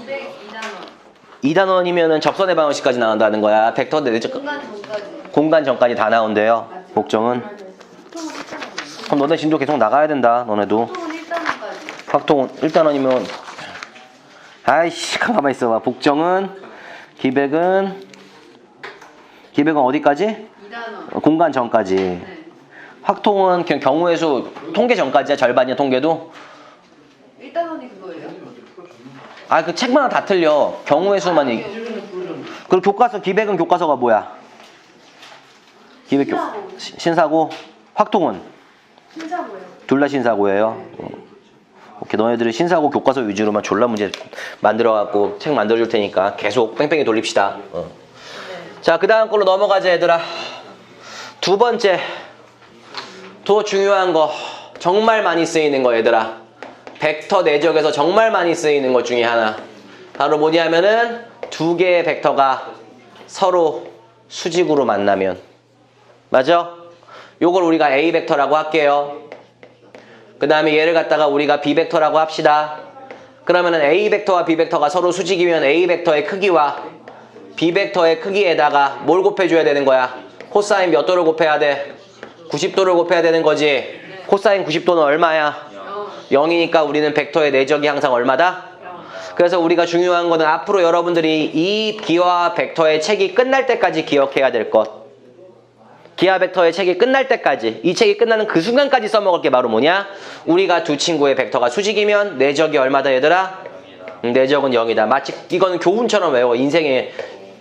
202단원. 2단원이면은 접선의 방정식까지 나온다는 거야. 벡터 내적 공간 전까지. 공간 전까지 다 나온대요. 복정은. 보통은 1단원. 그럼 너네 진도 계속 나가야 된다. 너네도. 보통은 1단원까지. 확통은 1단원이면 아이씨 가만히 있어봐. 복정은 기백은 어디까지? 2단원. 공간 전까지. 네. 확통은 그냥 경우의 수 통계 전까지야. 절반이야 통계도. 1단원이 그거예요? 아 그 책마다 다 틀려. 경우의 수만 얘기. 그리고 교과서 기백은 교과서가 뭐야? 기백 신사고. 신사고. 확통은 신사고예요. 둘 다 신사고예요. 오케이, 너네들은 신사고 교과서 위주로만 졸라 문제 만들어갖고 책 만들어줄 테니까 계속 뺑뺑이 돌립시다. 자, 그 다음 걸로 넘어가자, 얘들아. 두 번째, 더 중요한 거, 정말 많이 쓰이는 거, 얘들아. 벡터 내적에서 정말 많이 쓰이는 것 중에 하나. 바로 뭐냐면은 두 개의 벡터가 서로 수직으로 만나면. 맞아? 요걸 우리가 A 벡터라고 할게요. 그 다음에 얘를 갖다가 우리가 B 벡터라고 합시다. 그러면은 A 벡터와 B 벡터가 서로 수직이면 A 벡터의 크기와 B 벡터의 크기에다가 뭘 곱해줘야 되는 거야? 코사인 몇 도를 곱해야 돼? 90도를 곱해야 되는 거지. 코사인 90도는 얼마야? 0이니까 우리는 벡터의 내적이 항상 얼마다? 그래서 우리가 중요한 거는 앞으로 여러분들이 이 기하 벡터의 책이 끝날 때까지 기억해야 될 것. 기하 벡터의 책이 끝날 때까지, 이 책이 끝나는 그 순간까지 써먹을 게 바로 뭐냐? 우리가 두 친구의 벡터가 수직이면 내적이 얼마다, 얘들아? 내적은 0이다. 마치 이거는 교훈처럼 외워. 인생의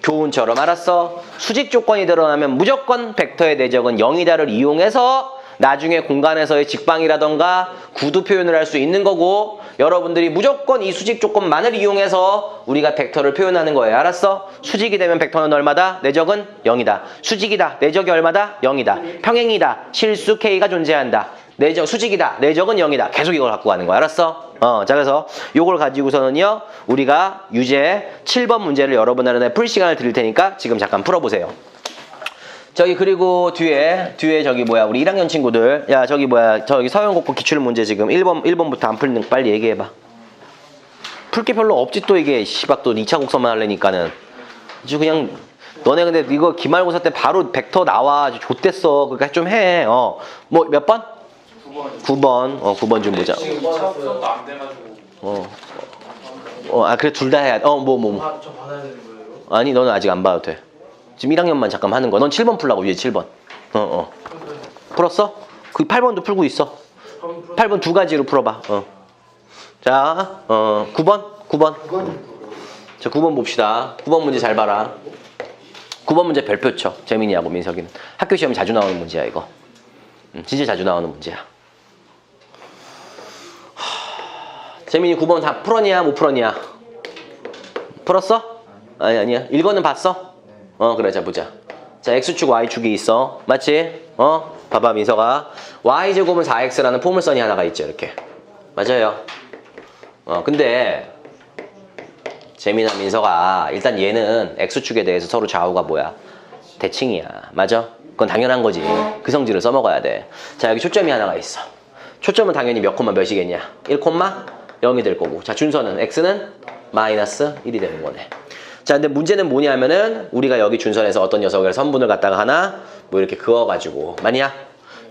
교훈처럼. 알았어? 수직 조건이 드러나면 무조건 벡터의 내적은 0이다를 이용해서 나중에 공간에서의 직방이라던가 구두 표현을 할 수 있는 거고, 여러분들이 무조건 이 수직 조건만을 이용해서 우리가 벡터를 표현하는 거예요. 알았어? 수직이 되면 벡터는 얼마다? 내적은 0이다. 수직이다. 내적이 얼마다? 0이다. 평행이다. 실수 K가 존재한다. 내적 수직이다. 내적은 0이다. 계속 이걸 갖고 가는 거야. 알았어? 자, 그래서 요걸 가지고서는요, 우리가 유제 7번 문제를 여러분들한테 풀 시간을 드릴 테니까 지금 잠깐 풀어보세요. 저기 그리고 뒤에 저기 뭐야 우리 1학년 친구들, 야 저기 뭐야 저기 서영국고 기출 문제 지금 1번부터 안 풀리는 거 빨리 얘기해봐. 풀 게 별로 없지 또 이게 씨박 또 2차 곡선만 하려니까는 아주 그냥 너네 근데 이거 기말고사 때 바로 벡터 나와 좆됐어. 그러니까 좀 해. 뭐 몇 번? 9번. 9번 좀 보자. 지금 2차 옵션도 안 돼가지고. 그래 둘 다 해야 돼. 뭐. 저 받아야 되는 거예요? 아니 너는 아직 안 봐도 돼. 지금 1학년만 잠깐 하는 거야. 넌 7번 풀라고 위에 7번. 풀었어? 그 8번도 풀고 있어. 8번 두 가지로 풀어봐. 자, 9번. 자, 9번 봅시다. 9번 문제 잘 봐라. 9번 문제 별표 쳐. 재민이하고 민석이는. 학교 시험 자주 나오는 문제야 이거. 진짜 자주 나오는 문제야. 재민이 9번 다 풀었냐 못 풀었냐? 풀었어? 아니야. 읽어는 봤어? 그래, 자 보자. 자, x축 y축이 있어. 맞지? 봐봐 민서가 y제곱은 4x라는 포물선이 하나가 있죠. 이렇게. 맞아요. 근데 재민아 민서가 일단 얘는 x축에 대해서 서로 좌우가 뭐야? 대칭이야. 맞아? 그건 당연한 거지. 그 성질을 써먹어야 돼. 자, 여기 초점이 하나가 있어. 초점은 당연히 몇 콤마 몇이겠냐? 1,0이 될 거고. 자, 준선은 x는 마이너스 1이 되는 거네. 자, 근데 문제는 뭐냐면은 우리가 여기 준선에서 어떤 녀석을 선분을 갖다가 하나 뭐 이렇게 그어가지고 말이야.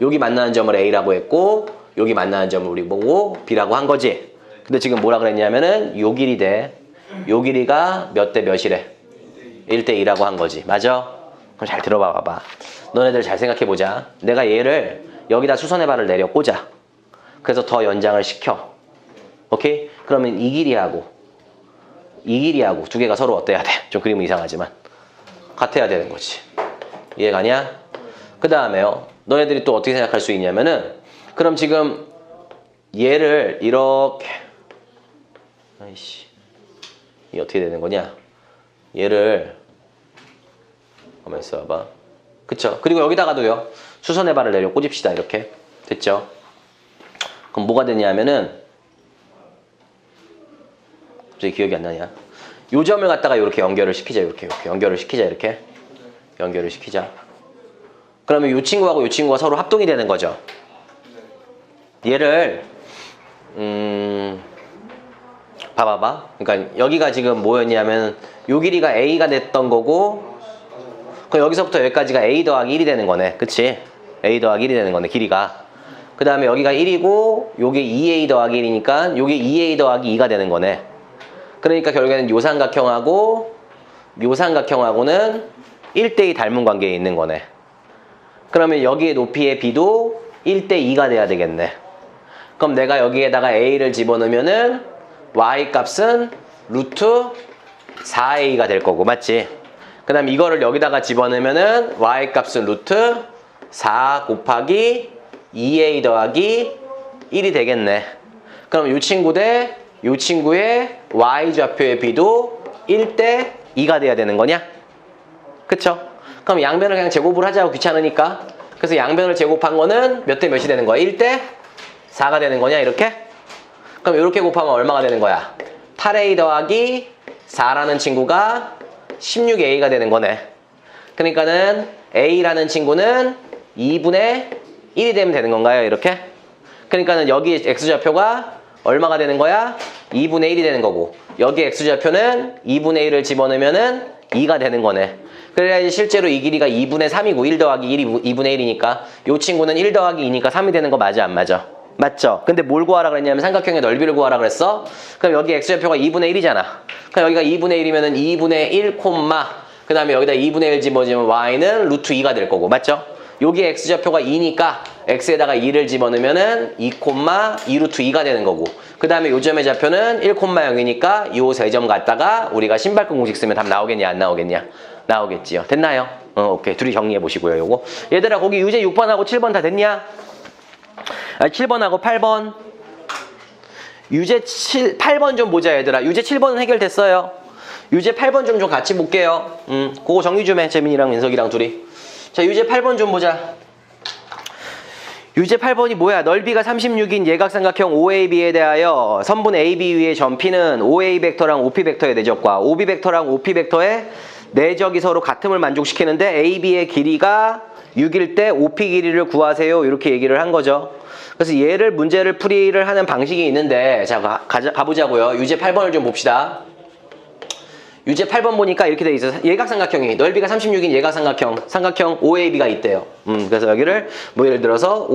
여기 만나는 점을 A라고 했고 여기 만나는 점을 우리 보고 B라고 한 거지. 근데 지금 뭐라 그랬냐면은 요 길이 돼. 요 길이가 몇 대 몇이래? 1대2라고 한 거지. 맞아? 그럼 잘 들어봐 봐봐. 너네들 잘 생각해보자. 내가 얘를 여기다 수선의 발을 내려 꽂아. 그래서 더 연장을 시켜. 오케이? 그러면 이 길이하고 두 개가 서로 어때야 돼? 좀 그림은 이상하지만 같아야 되는 거지. 이해가냐? 그 다음에요. 너네들이 또 어떻게 생각할 수 있냐면은 그럼 지금 얘를 이렇게 아이씨 이게 어떻게 되는 거냐? 얘를 가만히 있어봐. 그쵸? 그리고 여기다가도요. 수선의 발을 내려 꽂읍시다. 이렇게. 됐죠? 그럼 뭐가 되냐면은 갑자기 기억이 안 나냐? 요 점을 갖다가 이렇게 연결을 시키자. 이렇게 연결을 시키자. 이렇게 연결을 시키자. 그러면 요 친구하고 요 친구가 서로 합동이 되는 거죠. 얘를 봐봐봐. 그러니까 여기가 지금 뭐였냐면 요 길이가 A가 됐던 거고 그럼 여기서부터 여기까지가 A 더하기 1이 되는 거네. 그치? A 더하기 1이 되는 거네. 길이가. 그 다음에 여기가 1이고 요게 2A 더하기 1이니까 요게 2A 더하기 2가 되는 거네. 그러니까 결국에는 요 삼각형하고는 1대2 닮은 관계에 있는 거네. 그러면 여기에 높이의 B도 1대2가 돼야 되겠네. 그럼 내가 여기에다가 A를 집어넣으면은 Y 값은 루트 4A가 될 거고, 맞지? 그 다음 이거를 여기다가 집어넣으면은 Y 값은 루트 4 곱하기 2A 더하기 1이 되겠네. 그럼 이 친구 대 이 친구의 y좌표의 b도 1대 2가 돼야 되는 거냐? 그쵸? 그럼 양변을 그냥 제곱을 하자고 귀찮으니까. 그래서 양변을 제곱한 거는 몇 대 몇이 되는 거야? 1대 4가 되는 거냐? 이렇게? 그럼 이렇게 곱하면 얼마가 되는 거야? 8a 더하기 4라는 친구가 16a가 되는 거네. 그러니까는 a라는 친구는 2분의 1이 되면 되는 건가요? 이렇게? 그러니까는 여기 x좌표가 얼마가 되는 거야? 2분의 1이 되는 거고, 여기 x좌표는 2분의 1을 집어넣으면은 2가 되는 거네. 그래야지 실제로 이 길이가 2분의 3이고 1 더하기 1이 2분의 1이니까 이 친구는 1 더하기 2니까 3이 되는 거 맞아 안 맞아? 맞죠? 근데 뭘 구하라 그랬냐면 삼각형의 넓이를 구하라 그랬어. 그럼 여기 x좌표가 2분의 1이잖아. 그럼 여기가 2분의 1이면은 2분의 1, 그 다음에 여기다 2분의 1 집어넣으면 y는 루트 2가 될 거고, 맞죠? 여기 x좌표가 2니까 x에다가 2를 집어넣으면은 2, 2 루트 2가 되는 거고, 그 다음에 요 점의 좌표는 1, 0이니까 요 세 점 갖다가 우리가 신발끈 공식 쓰면 답 나오겠냐 안 나오겠냐? 나오겠지요. 됐나요? 오케이. 둘이 정리해 보시고요. 요거. 얘들아, 거기 유제 6번하고 7번 다 됐냐? 7번하고 8번. 유제 8번 좀 보자, 얘들아. 유제 7번은 해결됐어요. 유제 8번 좀 같이 볼게요. 그거 정리 좀 해. 재민이랑 민석이랑 둘이. 자, 유제 8번 좀 보자. 유제 8번이 뭐야? 넓이가 36인 예각삼각형 OAB에 대하여 선분 AB 위의 점 P는 OA 벡터랑 OP 벡터의 내적과 OB 벡터랑 OP 벡터의 내적이 서로 같음을 만족시키는데 AB의 길이가 6일 때 OP 길이를 구하세요. 이렇게 얘기를 한 거죠. 그래서 얘를 문제를 풀이를 하는 방식이 있는데, 자, 가보자고요. 유제 8번을 좀 봅시다. 유제 8번 보니까 이렇게 돼 있어요. 예각삼각형이 넓이가 36인 예각삼각형, 삼각형 OAB가 있대요. 그래서 여기를 뭐 예를 들어서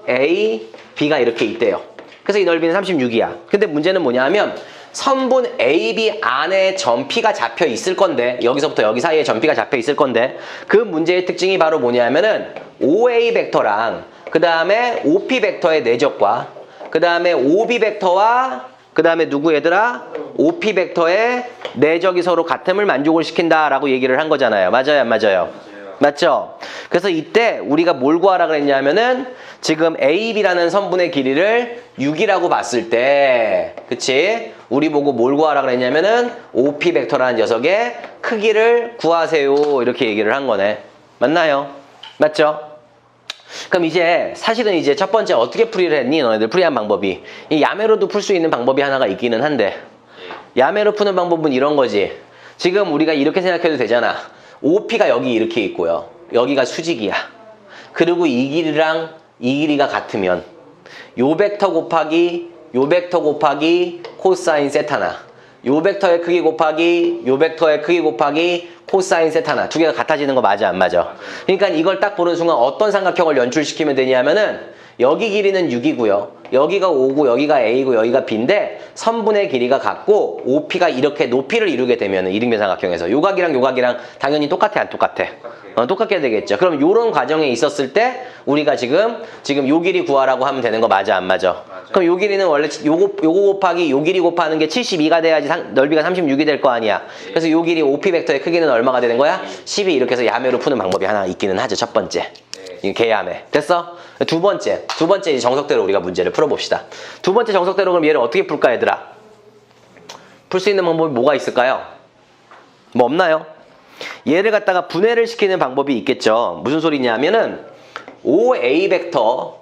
OAB가 이렇게 있대요. 그래서 이 넓이는 36이야. 근데 문제는 뭐냐면 선분 AB 안에 점 P가 잡혀 있을 건데, 여기서부터 여기 사이에 점 P가 잡혀 있을 건데, 그 문제의 특징이 바로 뭐냐면은 OA 벡터랑 그 다음에 OP 벡터의 내적과 그 다음에 OB 벡터와 그 다음에 누구 얘들아? OP 벡터의 내적이 서로 같음을 만족을 시킨다라고 얘기를 한 거잖아요. 맞아요, 안 맞아요? 맞죠? 그래서 이때 우리가 뭘 구하라 그랬냐면은 지금 AB라는 선분의 길이를 6이라고 봤을 때, 그치? 우리 보고 뭘 구하라 그랬냐면은 OP 벡터라는 녀석의 크기를 구하세요. 이렇게 얘기를 한 거네. 맞나요? 맞죠? 그럼 이제 사실은 이제 첫 번째 어떻게 풀이를 했니? 너네들 풀이한 방법이. 이 야매로도 풀 수 있는 방법이 하나가 있기는 한데, 야매로 푸는 방법은 이런 거지. 지금 우리가 이렇게 생각해도 되잖아. OP가 여기 이렇게 있고요. 여기가 수직이야. 그리고 이 길이랑 이 길이가 같으면 요 벡터 곱하기 코사인 세타나, 요 벡터의 크기 곱하기 요 벡터의 크기 곱하기 코사인 세타나, 두 개가 같아지는 거 맞아 안 맞아? 그러니까 이걸 딱 보는 순간 어떤 삼각형을 연출시키면 되냐면은 여기 길이는 6이고요. 여기가 5고 여기가 A고 여기가 B인데 선분의 길이가 같고 OP가 이렇게 높이를 이루게 되면 이등변 삼각형에서 요각이랑 당연히 똑같아 안 똑같아? 똑같게 되겠죠. 그럼 요런 과정에 있었을 때 우리가 지금 요 길이 구하라고 하면 되는 거 맞아 안 맞아? 그럼 요 길이는 원래 요거 곱하기 요 길이 곱하는 게 72가 돼야지 넓이가 36이 될 거 아니야. 그래서 요 길이 OP 벡터의 크기는 얼마가 되는 거야? 12. 이렇게 해서 야매로 푸는 방법이 하나 있기는 하죠. 첫 번째. 이게 개야매. 됐어? 두 번째 이제 정석대로 우리가 문제를 풀어봅시다. 두 번째 정석대로 그럼 얘를 어떻게 풀까 얘들아? 풀 수 있는 방법이 뭐가 있을까요? 뭐 없나요? 얘를 갖다가 분해를 시키는 방법이 있겠죠. 무슨 소리냐면은 OA 벡터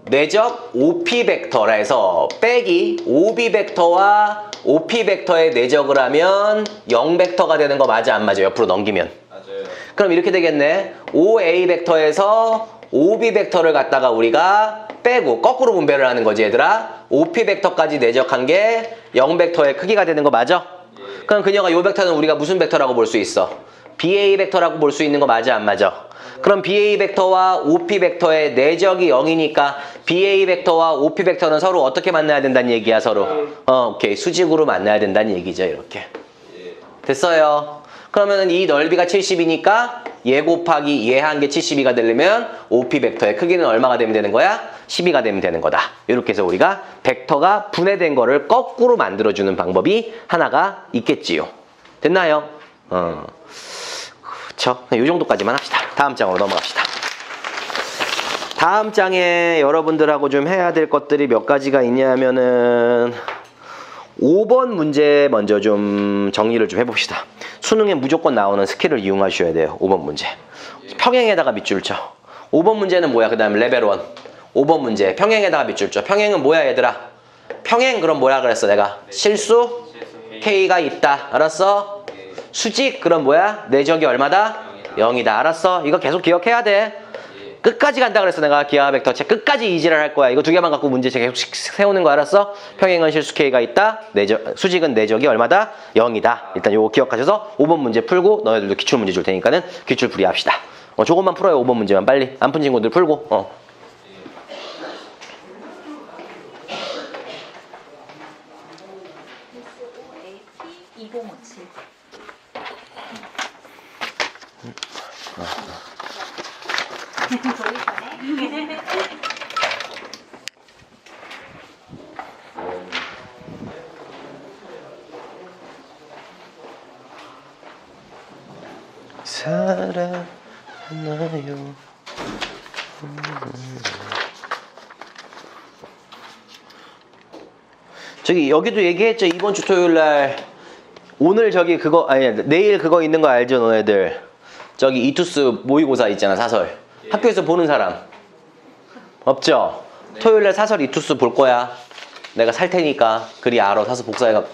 내적 OP 벡터라 해서 빼기 OB 벡터와 OP 벡터의 내적을 하면 0 벡터가 되는 거 맞아 안 맞아? 옆으로 넘기면. 맞아요. 그럼 이렇게 되겠네. OA 벡터에서 OB 벡터를 갖다가 우리가 빼고 거꾸로 분배를 하는 거지 얘들아. OP 벡터까지 내적한 게 0 벡터의 크기가 되는 거 맞아? 그럼 그녀가 요 벡터는 우리가 무슨 벡터라고 볼 수 있어? BA 벡터라고 볼 수 있는 거 맞아 안 맞아? 그럼 BA 벡터와 OP 벡터의 내적이 0이니까 BA 벡터와 OP 벡터는 서로 어떻게 만나야 된다는 얘기야 서로? 오케이. 수직으로 만나야 된다는 얘기죠 이렇게. 됐어요. 그러면은 이 넓이가 70이니까 얘 곱하기 얘 한 게 72가 되려면 OP 벡터의 크기는 얼마가 되면 되는 거야? 12가 되면 되는 거다. 이렇게 해서 우리가 벡터가 분해된 거를 거꾸로 만들어주는 방법이 하나가 있겠지요. 됐나요? 그쵸? 이 정도까지만 합시다. 다음 장으로 넘어갑시다. 다음 장에 여러분들하고 좀 해야 될 것들이 몇 가지가 있냐면은 5번 문제 먼저 좀 정리를 좀 해봅시다. 수능에 무조건 나오는 스킬을 이용하셔야 돼요. 5번 문제. 평행에다가 밑줄 쳐. 5번 문제는 뭐야? 그 다음에 레벨 1. 5번 문제. 평행에다가 밑줄 쳐. 평행은 뭐야 얘들아? 평행 그럼 뭐야 그랬어 내가? 실수? K가 있다. 알았어? 수직 그럼 뭐야? 내적이 얼마다? 0이다. 알았어? 이거 계속 기억해야 돼. 끝까지 간다 그랬어 내가. 기하 벡터 책 끝까지 이지를 할 거야. 이거 두 개만 갖고 문제 계속 세우는 거 알았어? 평행은 실수 K가 있다. 수직은 내적이 얼마다? 0이다. 일단 요거 기억하셔서 5번 문제 풀고 너희들도 기출 문제 줄 테니까는 기출풀이 합시다. 조금만 풀어요. 5번 문제만 빨리. 안 푼 친구들 풀고. AP 2057. 사랑하나요? 저기 여기도 얘기했죠. 이번 주 토요일 날 오늘 저기 그거 아니 내일 그거 있는 거 알죠 너네들? 저기 이투스 모의고사 있잖아 사설. 학교에서 보는 사람 없죠? 토요일 날 사설 이투스 볼 거야. 내가 살 테니까 그리 알아. 사서 복사해가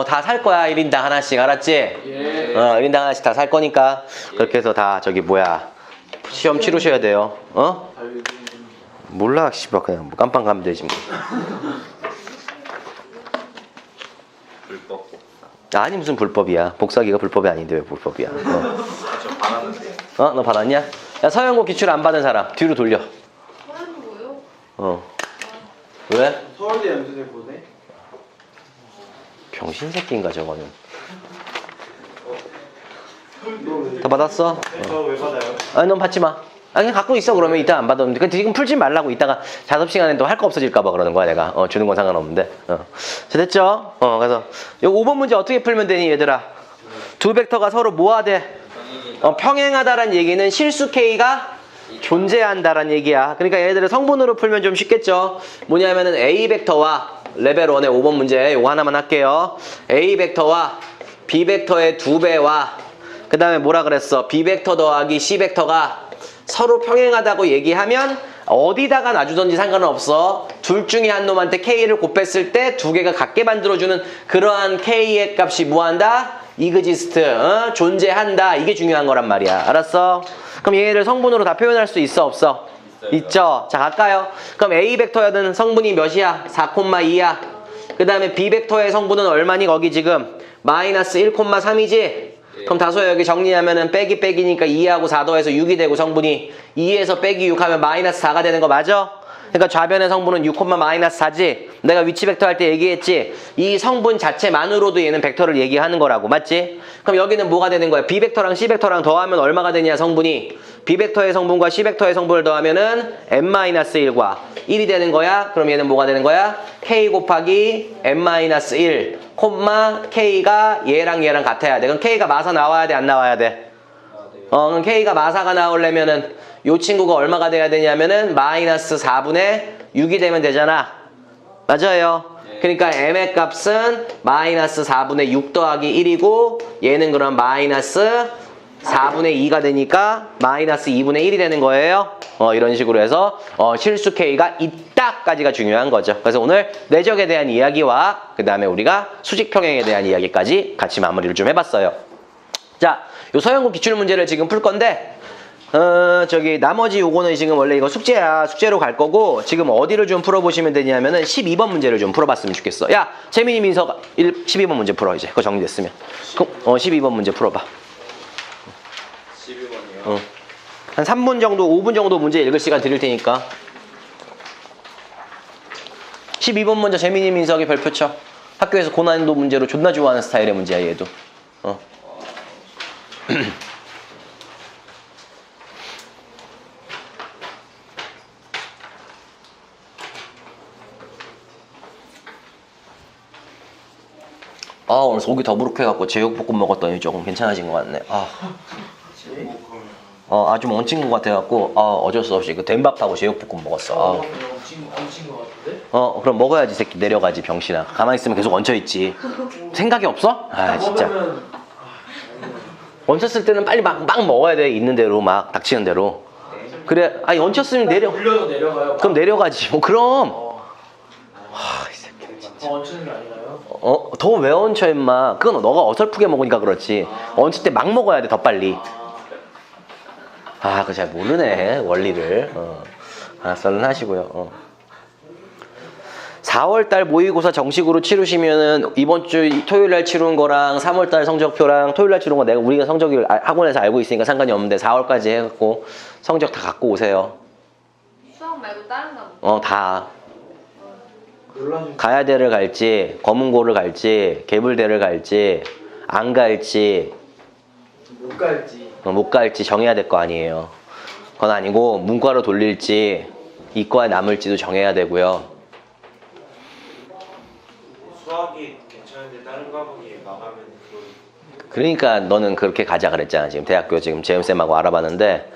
다 살 거야. 1인당 하나씩 알았지? 예. 1인당 하나씩 다 살 거니까 그렇게 해서 다 저기 뭐야 시험 치르셔야 돼요. 몰라 씨발 그냥 뭐 깜빵 가면 되지 뭐. 불법. 아니 무슨 불법이야. 복사기가 불법이 아닌데 왜 불법이야. 저 받았는데. 너 받았냐? 야 서영고 기출 안 받은 사람 뒤로 돌려. 하는 거요? 왜? 서울대 연수생 보네. 병신새끼인가 저거는. 다 받았어? 저왜 받아요? 아니 넌 받지 마. 그냥 갖고 있어. 그러면 이따 안 받으면 돼. 지금 풀지 말라고. 이따가 작업 시간에 또 할 거 없어질까 봐 그러는 거야 내가. 주는 건 상관없는데. 자 됐죠? 그래서 요 5번 문제 어떻게 풀면 되니 얘들아? 두 벡터가 서로 뭐가 돼? 평행하다란 얘기는 실수 K가 존재한다란 얘기야. 그러니까 얘들을 성분으로 풀면 좀 쉽겠죠? 뭐냐면은 A 벡터와 레벨 1의 5번 문제 요거 하나만 할게요. A 벡터와 B 벡터의 2배와 그 다음에 뭐라 그랬어? B 벡터 더하기 C 벡터가 서로 평행하다고 얘기하면 어디다가 놔주던지 상관은 없어. 둘 중에 한 놈한테 K를 곱했을 때 두 개가 같게 만들어주는 그러한 K의 값이 뭐한다? 이그지스트, 존재한다. 이게 중요한 거란 말이야. 알았어? 그럼 얘를 성분으로 다 표현할 수 있어 없어? 있죠. 자 갈까요? 그럼 A 벡터는 성분이 몇이야? 4,2야. 그 다음에 B 벡터의 성분은 얼마니 거기 지금? 마이너스 1,3이지? 그럼 다소야 여기 정리하면은 빼기 빼기니까 2하고 4 더해서 6이 되고 성분이 2에서 빼기 6 하면 마이너스 4가 되는 거 맞아? 그러니까 좌변의 성분은 6, 마이너스 4지? 내가 위치 벡터 할 때 얘기했지? 이 성분 자체만으로도 얘는 벡터를 얘기하는 거라고 맞지? 그럼 여기는 뭐가 되는 거야? B 벡터랑 C 벡터랑 더하면 얼마가 되냐 성분이? B 벡터의 성분과 C 벡터의 성분을 더하면은 n-1과 1이 되는 거야? 그럼 얘는 뭐가 되는 거야? K 곱하기 n-1 K가 얘랑 얘랑 같아야 돼. 그럼 K가 마사 나와야 돼 안 나와야 돼? 그럼 K가 마사가 나오려면은 요 친구가 얼마가 돼야 되냐면은 마이너스 4분의 6이 되면 되잖아. 맞아요. 그러니까 M의 값은 마이너스 4분의 6 더하기 1이고 얘는 그럼 마이너스 4분의 2가 되니까 마이너스 2분의 1이 되는 거예요. 이런 식으로 해서 실수 K가 있다까지가 중요한 거죠. 그래서 오늘 내적에 대한 이야기와 그 다음에 우리가 수직평행에 대한 이야기까지 같이 마무리를 좀 해봤어요. 자, 요 서영고 기출문제를 지금 풀 건데 저기 나머지 요거는 지금 원래 이거 숙제야. 숙제로 갈 거고 지금 어디를 좀 풀어보시면 되냐면은 12번 문제를 좀 풀어봤으면 좋겠어. 야 재민이 민서가 12번 문제 풀어 이제. 그거 정리됐으면. 그럼 12번 문제 풀어봐. 12번이요? 한 3분 정도 5분 정도 문제 읽을 시간 드릴 테니까 12번 문제 재민이 민석이 별표 쳐. 학교에서 고난이도 문제로 존나 좋아하는 스타일의 문제야 얘도. 오늘 속이 더부룩해갖고 제육볶음 먹었더니 조금 괜찮아진 것 같네. 제육볶음. 좀 얹힌 것 같아갖고 어쩔 수 없이 그 된밥하고 제육볶음 먹었어. 얹힌 거 같은데? 그럼 먹어야지 새끼. 내려가지 병신아. 가만히 있으면 계속 얹혀있지. 생각이 없어? 진짜. 먹으면 얹혔을 때는 빨리 막 먹어야 돼. 있는 대로 막 닥치는 대로. 그래. 아니 얹혔으면 물려도 내려가요. 그럼 내려가지. 그럼. 이 새끼 진짜. 더 얹히는 게 아니라요? 더 왜 얹혀 임마. 그건 너가 어설프게 먹으니까 그렇지. 얹힐 때 막 먹어야 돼. 더 빨리. 그거 잘 모르네. 원리를. 썰은 하시고요. 4월달 모의고사 정식으로 치르시면은 이번 주 토요일날 치른 거랑 3월달 성적표랑 토요일날 치른 거 우리가 성적을 학원에서 알고 있으니까 상관이 없는데 4월까지 해갖고 성적 다 갖고 오세요. 수학 말고 다른 과목. 다. 놀라지. 가야대를 갈지 검은고를 갈지 개불대를 갈지 안 갈지 못 갈지. 못 갈지 정해야 될 거 아니에요. 그건 아니고 문과로 돌릴지 이과에 남을지도 정해야 되고요. 수학이 괜찮은데 다른 과목이 망하면 그러니까 너는 그렇게 가자 그랬잖아. 지금 대학교 지금 재훈쌤하고 알아봤는데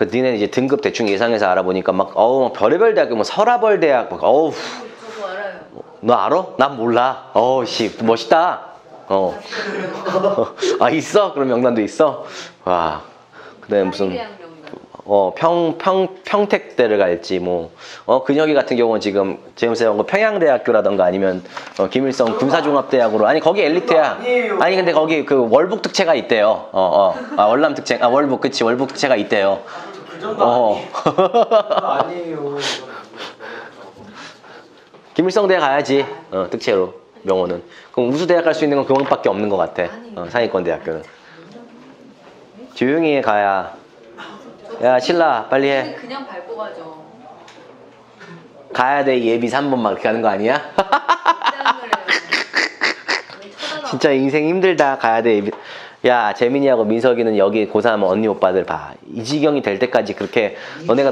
니네 이제 등급 대충 예상해서 알아보니까 막 별의별 대학교 뭐 서라벌 대학 막 저도 알아요. 너 알아? 난 몰라. 씨 멋있다. 있어? 그럼 명단도 있어? 와. 그다음에 무슨 사립대학 명단. 평택대를 갈지 근혁이 같은 경우는 지금 제임스하고 평양대학교라던가 아니면 김일성 군사종합대학으로 거기 엘리트야. 아니 근데 거기 그 월북 특채가 있대요. 월남 특채 월북 그치 월북 특채가 있대요. 그 정도 아니에요. 김일성대에 가야지. 특채로 명호는. 그럼 우수대학 갈 수 있는 건 그것밖에 없는 것 같아. 상위권 대학교는. 조용히 해 가야. 야 신라 빨리 해. 그냥 밟고 가죠. 가야 돼 예비 3번 막 이렇게 하는 거 아니야? 진짜 인생 힘들다. 가야 돼 예비. 야 재민이하고 민석이는 여기 고3 언니 오빠들 봐. 이 지경이 될 때까지 그렇게 너네가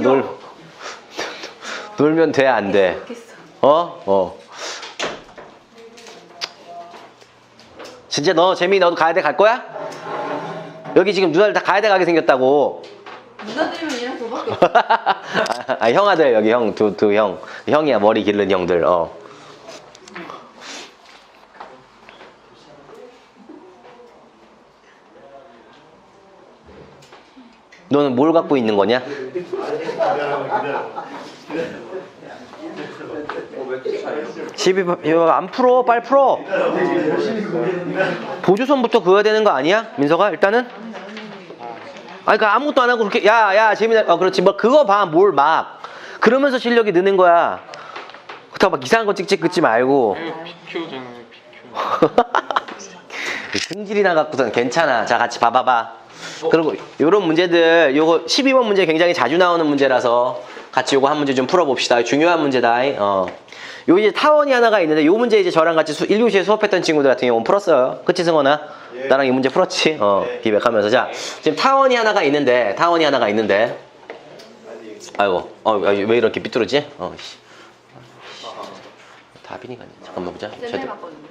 놀면 돼 안 돼? 진짜 너 재민이 너도 가야 돼 갈 거야? 여기 지금 누나들 다 가야 돼 가게 생겼다고. 누나들이면 얘랑 저밖에 없어. 형아들 여기 형 두 형 형이야 머리 기른 형들. 너는 뭘 갖고 있는 거냐? 이거 안 풀어 빨리 풀어. 보조선부터 그어야 되는 거 아니야 민서가 일단은? 그러니까 아무것도 안 하고 그렇게 야 재민아 그렇지 그거 봐 뭘 막 그러면서 실력이 느는 거야. 그렇다고 막 이상한 거 찍찍 긋지 말고. BQ잖아요, BQ. 승질이나 갖고선 괜찮아. 자 같이 봐봐봐. 그리고 요런 문제들 요거 12번 문제 굉장히 자주 나오는 문제라서 같이 요거 한 문제 좀 풀어봅시다. 중요한 문제다. 요 이제 타원이 하나가 있는데 요 문제 이제 저랑 같이 1교시에 수업했던 친구들 같은 경우는 풀었어요. 그치 승원아? 예. 나랑 이 문제 풀었지? 네. 기백하면서. 자 지금 타원이 하나가 있는데 아이고 왜 이렇게 삐뚤어지? 다빈이가 잠깐만 보자. 쌤 해봤거든요.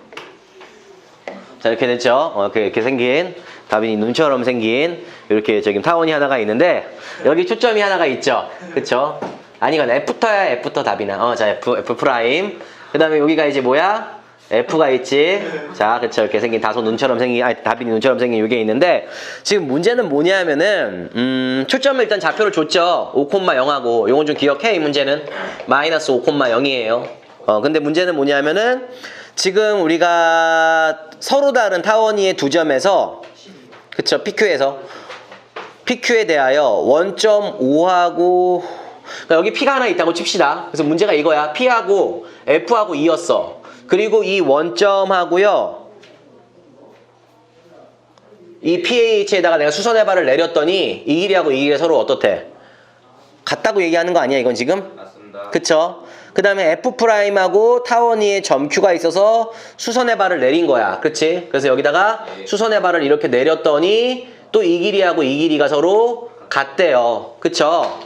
자 이렇게 됐죠? 이렇게 생긴 다빈이 눈처럼 생긴 이렇게 지금 타원이 하나가 있는데 여기 초점이 하나가 있죠? 그쵸? 아니 이건 F터야. F터 다빈아. 자 F 프라임. 그 다음에 여기가 이제 뭐야? F가 있지. 자 그쵸 이렇게 생긴 눈처럼 생긴 다빈이 눈처럼 생긴 이게 있는데 지금 문제는 뭐냐면은 초점을 일단 좌표를 줬죠. 5,0하고 요건 좀 기억해. 이 문제는 마이너스 5,0이에요. 근데 문제는 뭐냐면은 지금 우리가 서로 다른 타원이의 두 점에서 그쵸 PQ에서 PQ에 대하여 원점 5하고 그러니까 여기 P가 하나 있다고 칩시다. 그래서 문제가 이거야. P하고 F하고 E였어. 그리고 이 원점하고요 이 PH에다가 내가 수선해발을 내렸더니 이 길이하고 이 길이 서로 어떻대? 같다고 얘기하는 거 아니야 이건 지금? 맞습니다. 그쵸? 그 다음에 F'하고 타원이의 점 Q가 있어서 수선의 발을 내린 거야. 그렇지? 그래서 여기다가 수선의 발을 이렇게 내렸더니 또 이 길이하고 이 길이가 서로 같대요. 그쵸?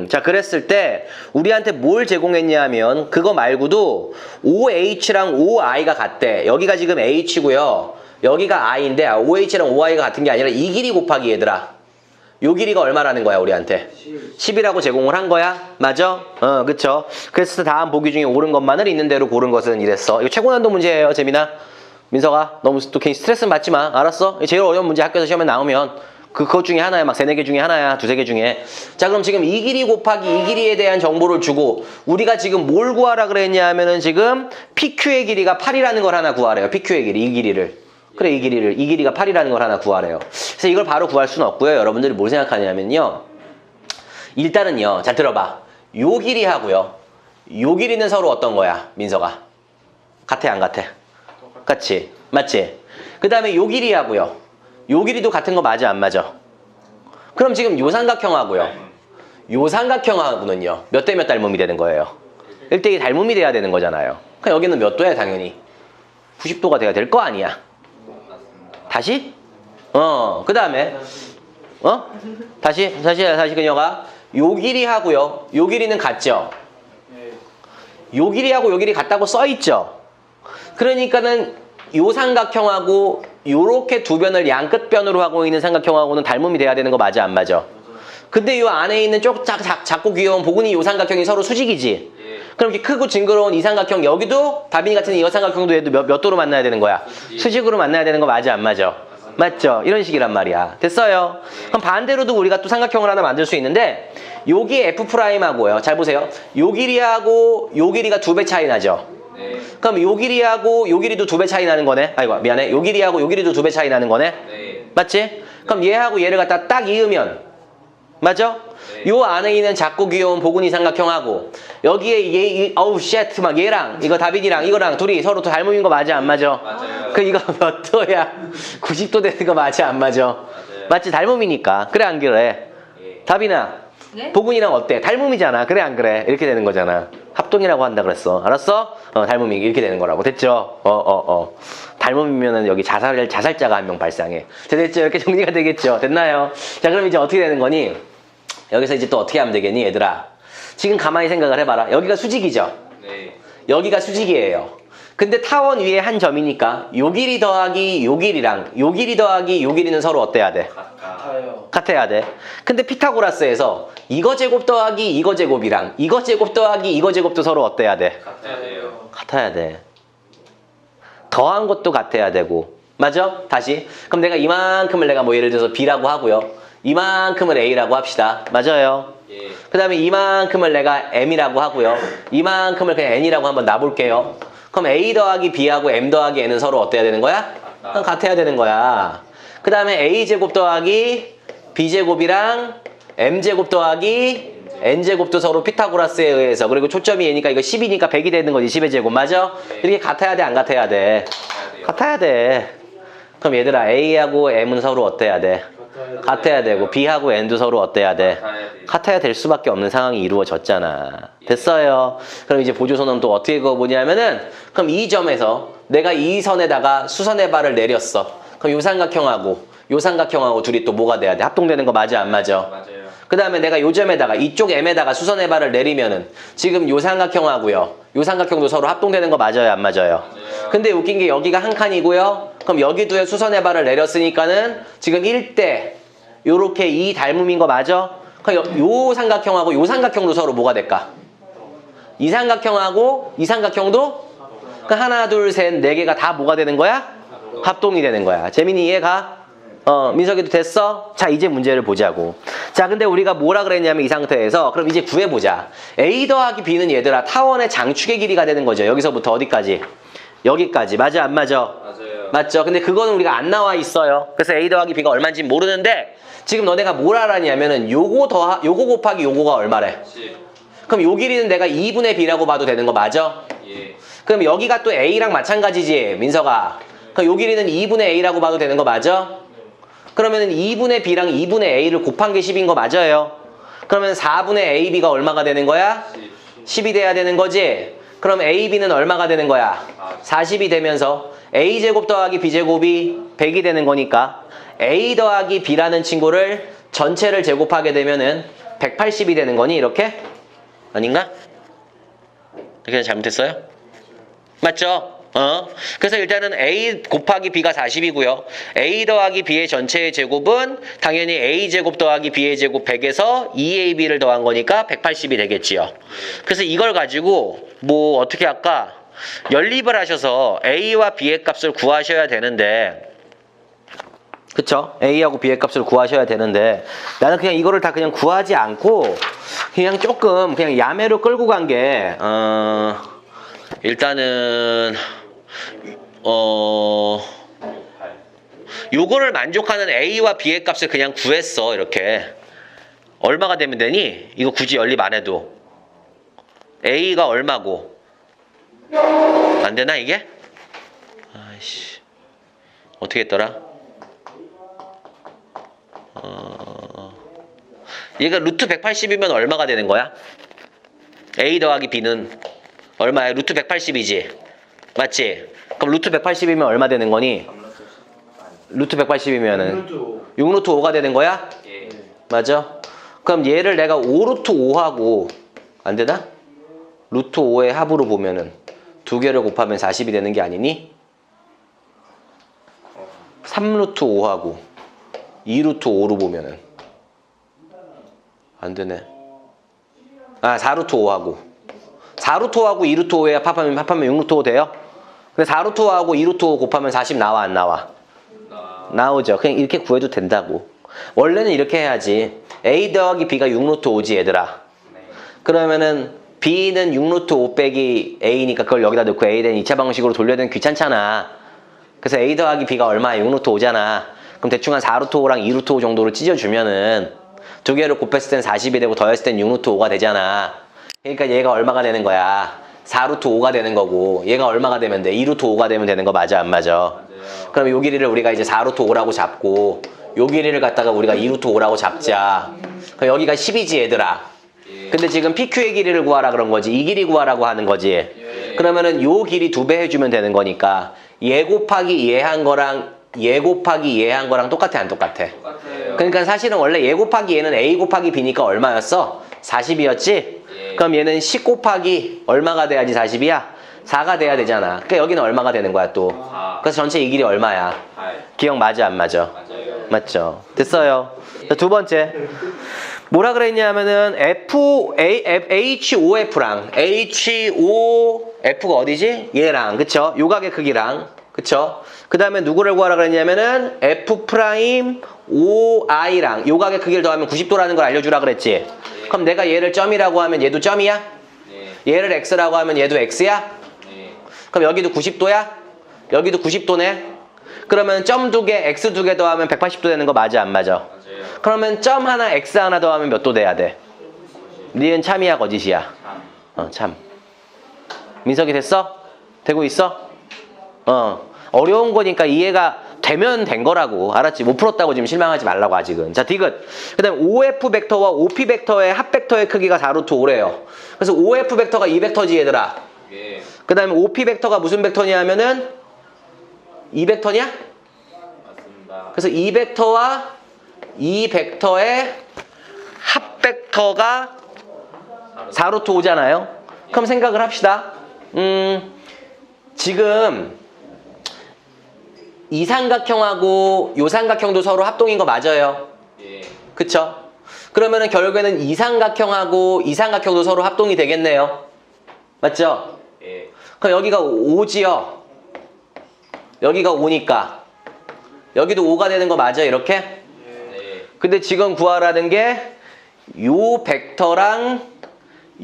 자 그랬을 때 우리한테 뭘 제공했냐 하면 그거 말고도 OH랑 OI가 같대. 여기가 지금 H고요. 여기가 I인데 OH랑 OI가 같은 게 아니라 이 길이 곱하기 얘들아. 요 길이가 얼마라는 거야 우리한테? 10이라고 제공을 한 거야? 맞아? 그쵸? 그래서 다음 보기 중에 옳은 것만을 있는 대로 고른 것은 이랬어. 이거 최고 난도 문제예요, 재민아. 민서가 너무 또 괜히 스트레스 받지 마. 알았어? 제일 어려운 문제 학교에서 시험에 나오면 그것 중에 하나야. 막 3, 4개 중에 하나야. 2, 3개 중에. 자, 그럼 지금 이 길이 곱하기 이 길이에 대한 정보를 주고 우리가 지금 뭘 구하라 그랬냐 하면은 지금 PQ의 길이가 8이라는 걸 하나 구하래요. PQ의 길이, 이 길이를. 그래, 이 길이가 8이라는 걸 하나 구하래요. 그래서 이걸 바로 구할 수는 없고요. 여러분들이 뭘 생각하냐면요. 일단은요. 잘 들어봐. 요 길이하고요. 요 길이는 서로 어떤 거야, 민서가? 같아, 안 같아? 같지? 맞지? 그 다음에 요 길이하고요. 요 길이도 같은 거 맞아, 안 맞아? 그럼 지금 요 삼각형하고요. 요 삼각형하고는요. 몇 대 몇 닮음이 되는 거예요? 1대2 닮음이 돼야 되는 거잖아요. 그럼 여기는 몇 도야, 당연히? 90도가 돼야 될 거 아니야? 다시? 그 다음에 다시 그녀가 요 길이하고요. 요 길이는 같죠? 요 길이하고 요 길이 같다고 써있죠? 그러니까는 요 삼각형하고 요렇게 두 변을 양끝변으로 하고 있는 삼각형하고는 닮음이 돼야 되는 거 맞아, 안 맞아? 근데 요 안에 있는 작고 귀여운 보근이 요 삼각형이 서로 수직이지? 그럼 이렇게 크고 징그러운 이 삼각형 여기도 다빈이 같은 이 삼각형도 얘도 몇 도로 만나야 되는 거야? 수직으로 만나야 되는 거 맞아, 안 맞아? 맞죠? 이런 식이란 말이야. 됐어요? 그럼 반대로도 우리가 또 삼각형을 하나 만들 수 있는데 여기 F'하고요. 잘 보세요. 요 길이하고 요 길이가 2배 차이 나죠? 네. 그럼 요 길이하고 요 길이도 2배 차이 나는 거네. 아이고 미안해. 요 길이하고 요 길이도 2배 차이 나는 거네. 네. 맞지? 그럼 얘하고 얘를 갖다 딱 이으면 맞죠? 네. 요 안에 있는 작고 귀여운 보근이 삼각형하고 여기에 어우 쉣 막 얘랑 이거 다빈이랑 이거랑 둘이 서로 또 닮음인 거 맞아, 안 맞아? 맞아요. 그 이거 몇 도야? 90도 되는 거 맞아, 안 맞아? 맞아요. 맞지? 닮음이니까. 그래, 안 그래? 예. 다빈아, 네? 보근이랑 어때? 닮음이잖아. 그래, 안 그래? 이렇게 되는 거잖아. 합동이라고 한다 그랬어. 알았어? 닮음이 이렇게 되는 거라고. 됐죠? 닮음이면은 여기 자살자가 한 명 발생해. 됐죠? 이렇게 정리가 되겠죠? 됐나요? 자, 그럼 이제 어떻게 되는 거니? 여기서 이제 또 어떻게 하면 되겠니, 얘들아? 지금 가만히 생각을 해봐라. 여기가 수직이죠? 네. 여기가 수직이에요. 근데 타원 위에 한 점이니까 요 길이 더하기 요 길이랑 요 길이 더하기 요 길이는 서로 어때야 돼? 같아요. 같아야 돼. 근데 피타고라스에서 이거 제곱 더하기 이거 제곱이랑 이거 제곱 더하기 이거 제곱도 서로 어때야 돼? 같아야 돼요. 같아야 돼. 더한 것도 같아야 되고. 맞아? 다시. 그럼 내가 이만큼을 내가 뭐 예를 들어서 B라고 하고요. 이만큼을 A라고 합시다. 맞아요? 예. 그 다음에 이만큼을 내가 M이라고 하고요. 이만큼을 그냥 N이라고 한번 놔볼게요. 그럼 A 더하기 B하고 M 더하기 N은 서로 어때야 되는 거야? 같아야 되는 거야. 그 다음에 A제곱 더하기 B제곱이랑 M제곱 더하기 N제곱도 서로 피타고라스에 의해서 그리고 초점이 얘니까 이거 10이니까 100이 되는 거지. 10의 제곱. 맞아? 이렇게 같아야 돼, 안 같아야 돼? 같아야 돼요. 같아야 돼. 그럼 얘들아 A하고 M은 서로 어때야 돼? 같아야 되고 B하고 N도 서로 어때야 돼? 같아야 돼요. 같아야 될 수밖에 없는 상황이 이루어졌잖아. 됐어요. 그럼 이제 보조선은 또 어떻게 그어보냐면은 그럼 이 점에서 내가 이 선에다가 수선의 발을 내렸어. 그럼 요 삼각형하고 둘이 또 뭐가 돼야 돼? 합동되는 거 맞아, 안 맞아? 맞아요. 그 다음에 내가 요 점에다가 이쪽 M에다가 수선의 발을 내리면은 지금 요 삼각형하고요. 요 삼각형도 서로 합동되는 거 맞아요, 안 맞아요? 근데 웃긴 게 여기가 한 칸이고요. 그럼 여기도 수선의 발을 내렸으니까는 지금 1대 요렇게 이 닮음인 거 맞아? 그럼 요 삼각형하고 요 삼각형도 서로 뭐가 될까? 이 삼각형하고 이 삼각형도 그 하나, 둘, 셋, 네 개가 다 뭐가 되는 거야? 합동이 되는 거야. 재민이 이해가? 민석이도 됐어? 자, 이제 문제를 보자고. 자, 근데 우리가 뭐라 그랬냐면 이 상태에서 그럼 이제 구해보자. A 더하기 B는 얘들아 타원의 장축의 길이가 되는 거죠. 여기서부터 어디까지? 여기까지. 맞아, 안 맞아? 맞아요. 맞죠? 근데 그거는 우리가 안 나와 있어요. 그래서 A 더하기 B가 얼마인지 모르는데 지금 너네가 뭘 알아냐면은 요거 곱하기 요거가 얼마래? 10. 그럼 요 길이는 내가 2분의 B라고 봐도 되는 거 맞아? 예. 그럼 여기가 또 A랑 마찬가지지, 민서가. 그럼 요 길이는 2분의 A라고 봐도 되는 거 맞아? 그러면은 2분의 B랑 2분의 A를 곱한 게 10인 거 맞아요? 그러면 4분의 AB가 얼마가 되는 거야? 10이 돼야 되는 거지? 그럼 AB는 얼마가 되는 거야? 40이 되면서 A제곱 더하기 B제곱이 100이 되는 거니까 A 더하기 B라는 친구를 전체를 제곱하게 되면은 180이 되는 거니 이렇게? 아닌가? 이렇게 잘못했어요? 맞죠? 그래서 일단은 A 곱하기 B가 40이고요. A 더하기 B의 전체의 제곱은 당연히 A 제곱 더하기 B의 제곱 100에서 2AB를 더한 거니까 180이 되겠지요. 그래서 이걸 가지고 뭐 어떻게 할까? 연립을 하셔서 A와 B의 값을 구하셔야 되는데, 그쵸? A하고 B의 값을 구하셔야 되는데, 나는 그냥 이거를 다 그냥 구하지 않고 그냥 조금 그냥 야매로 끌고 간 게 일단은 요거를 만족하는 A와 B의 값을 그냥 구했어. 이렇게 얼마가 되면 되니? 이거 굳이 연립 안 해도 A가 얼마고 안 되나 이게? 아이씨 어떻게 했더라? 얘가 루트 180이면 얼마가 되는 거야? A 더하기 B는 얼마야? 루트 180이지? 맞지? 그럼 루트 180이면 얼마 되는 거니? 루트 180이면은 6루트 5가 되는 거야? 예. 맞아? 그럼 얘를 내가 5루트 5하고 안 되나? 루트 5의 합으로 보면은 두 개를 곱하면 40이 되는 게 아니니? 3루트 5하고 2루트 5로 보면은 안 되네. 4루트 5하고 4루트 5하고 2루트 5에 합하면 6루트 5 돼요? 근데 4루트 5하고 2루트 5 곱하면 40 나와 안 나와? 나오죠. 그냥 이렇게 구해도 된다고. 원래는 이렇게 해야지. A 더하기 B가 6루트 5지 얘들아. 그러면은 B는 6루트 5 빼기 A니까 그걸 여기다 넣고 A에 대한 2차 방식으로 돌려야 되는 귀찮잖아. 그래서 A 더하기 B가 얼마야? 6루트 5잖아. 그럼 대충 한 4루트 5랑 2루트 5 정도로 찢어주면은 두 개를 곱했을 땐 40이 되고 더했을 땐 6루트 5가 되잖아. 그러니까 얘가 얼마가 되는 거야? 4루트 5가 되는 거고 얘가 얼마가 되면 돼? 2루트 5가 되면 되는 거 맞아 안 맞아? 맞아요. 그럼 요 길이를 우리가 이제 4루트 5라고 잡고 요 길이를 갖다가 우리가 2루트 5라고 잡자. 그럼 여기가 10이지 얘들아. 근데 지금 PQ의 길이를 구하라 그런 거지. 이 길이 구하라고 하는 거지. 그러면은 요 길이 2배 해주면 되는 거니까 얘 곱하기 얘 한 거랑 얘 곱하기 얘 한 거랑 똑같아 안 똑같아? 똑같아요. 그러니까 사실은 원래 얘 곱하기 얘는 A 곱하기 B니까 얼마였어? 40이었지? 예. 그럼 얘는 10 곱하기 얼마가 돼야지 40이야? 4가 돼야 되잖아. 그러니까 여기는 얼마가 되는 거야 또? 4. 그래서 전체 이 길이 얼마야? 8. 기억 맞아 안 맞아? 맞아요. 맞죠? 됐어요. 자, 두 번째. 뭐라 그랬냐면은 HOF랑 HOF가 어디지? 얘랑 그쵸? 요각의 크기랑 그쵸? 그 다음에 누구를 구하라 그랬냐면은 F'O'I랑 요각의 크기를 더하면 90도라는 걸 알려주라 그랬지? 그럼 내가 얘를 점이라고 하면 얘도 점이야? 네. 얘를 X라고 하면 얘도 X야? 네. 그럼 여기도 90도야? 여기도 90도네? 그러면 점 두 개, X 두 개 더하면 180도 되는 거 맞아 안 맞아? 맞아요. 그러면 점 하나, X 하나 더하면 몇 도 돼야 돼? 니은 참이야 거짓이야? 3. 참. 민석이 됐어? 되고 있어? 어려운 거니까 이해가 되면 된 거라고. 알았지? 못 풀었다고 지금 실망하지 말라고 아직은. 자, 디귿. 그 다음에 OF 벡터와 OP 벡터의 합 벡터의 크기가 4루트 5래요. 그래서 OF 벡터가 이 벡터지 얘들아. 예. 그 다음에 OP 벡터가 무슨 벡터냐 하면은 이 벡터냐? 맞습니다. 그래서 이 벡터와 이 벡터의 합 벡터가 4루트 5잖아요. 그럼 생각을 합시다. 지금 이 삼각형하고 요 삼각형도 서로 합동인 거 맞아요? 예. 그쵸? 그러면은 결국에는 이 삼각형하고 이 삼각형도 서로 합동이 되겠네요. 맞죠? 예. 그럼 여기가 5지요? 여기가 5니까 여기도 5가 되는 거 맞아요? 이렇게? 네. 근데 지금 구하라는 게 요 벡터랑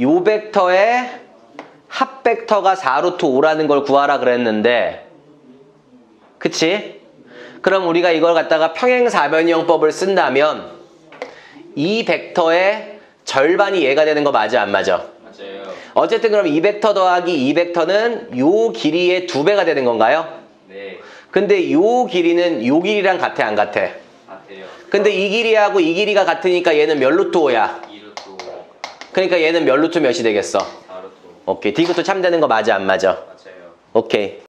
요 벡터의 합 벡터가 4루트 5라는 걸 구하라 그랬는데 그치? 그럼 우리가 이걸 갖다가 평행사변형법을 쓴다면 이 벡터의 절반이 얘가 되는 거 맞아 안 맞아? 맞아요. 어쨌든 그럼 이 벡터 더하기 이 벡터는 요 길이의 2배가 되는 건가요? 네. 근데 요 길이는 요 길이랑 같아 안 같아? 같아요. 근데 이 길이하고 이 길이가 같으니까 얘는 몇 루트 5야? 2루트 5. 그러니까 얘는 몇 루트 몇이 되겠어? 4루트 5. 오케이. 디귿도 참되는 거 맞아 안 맞아? 맞아요. 오케이.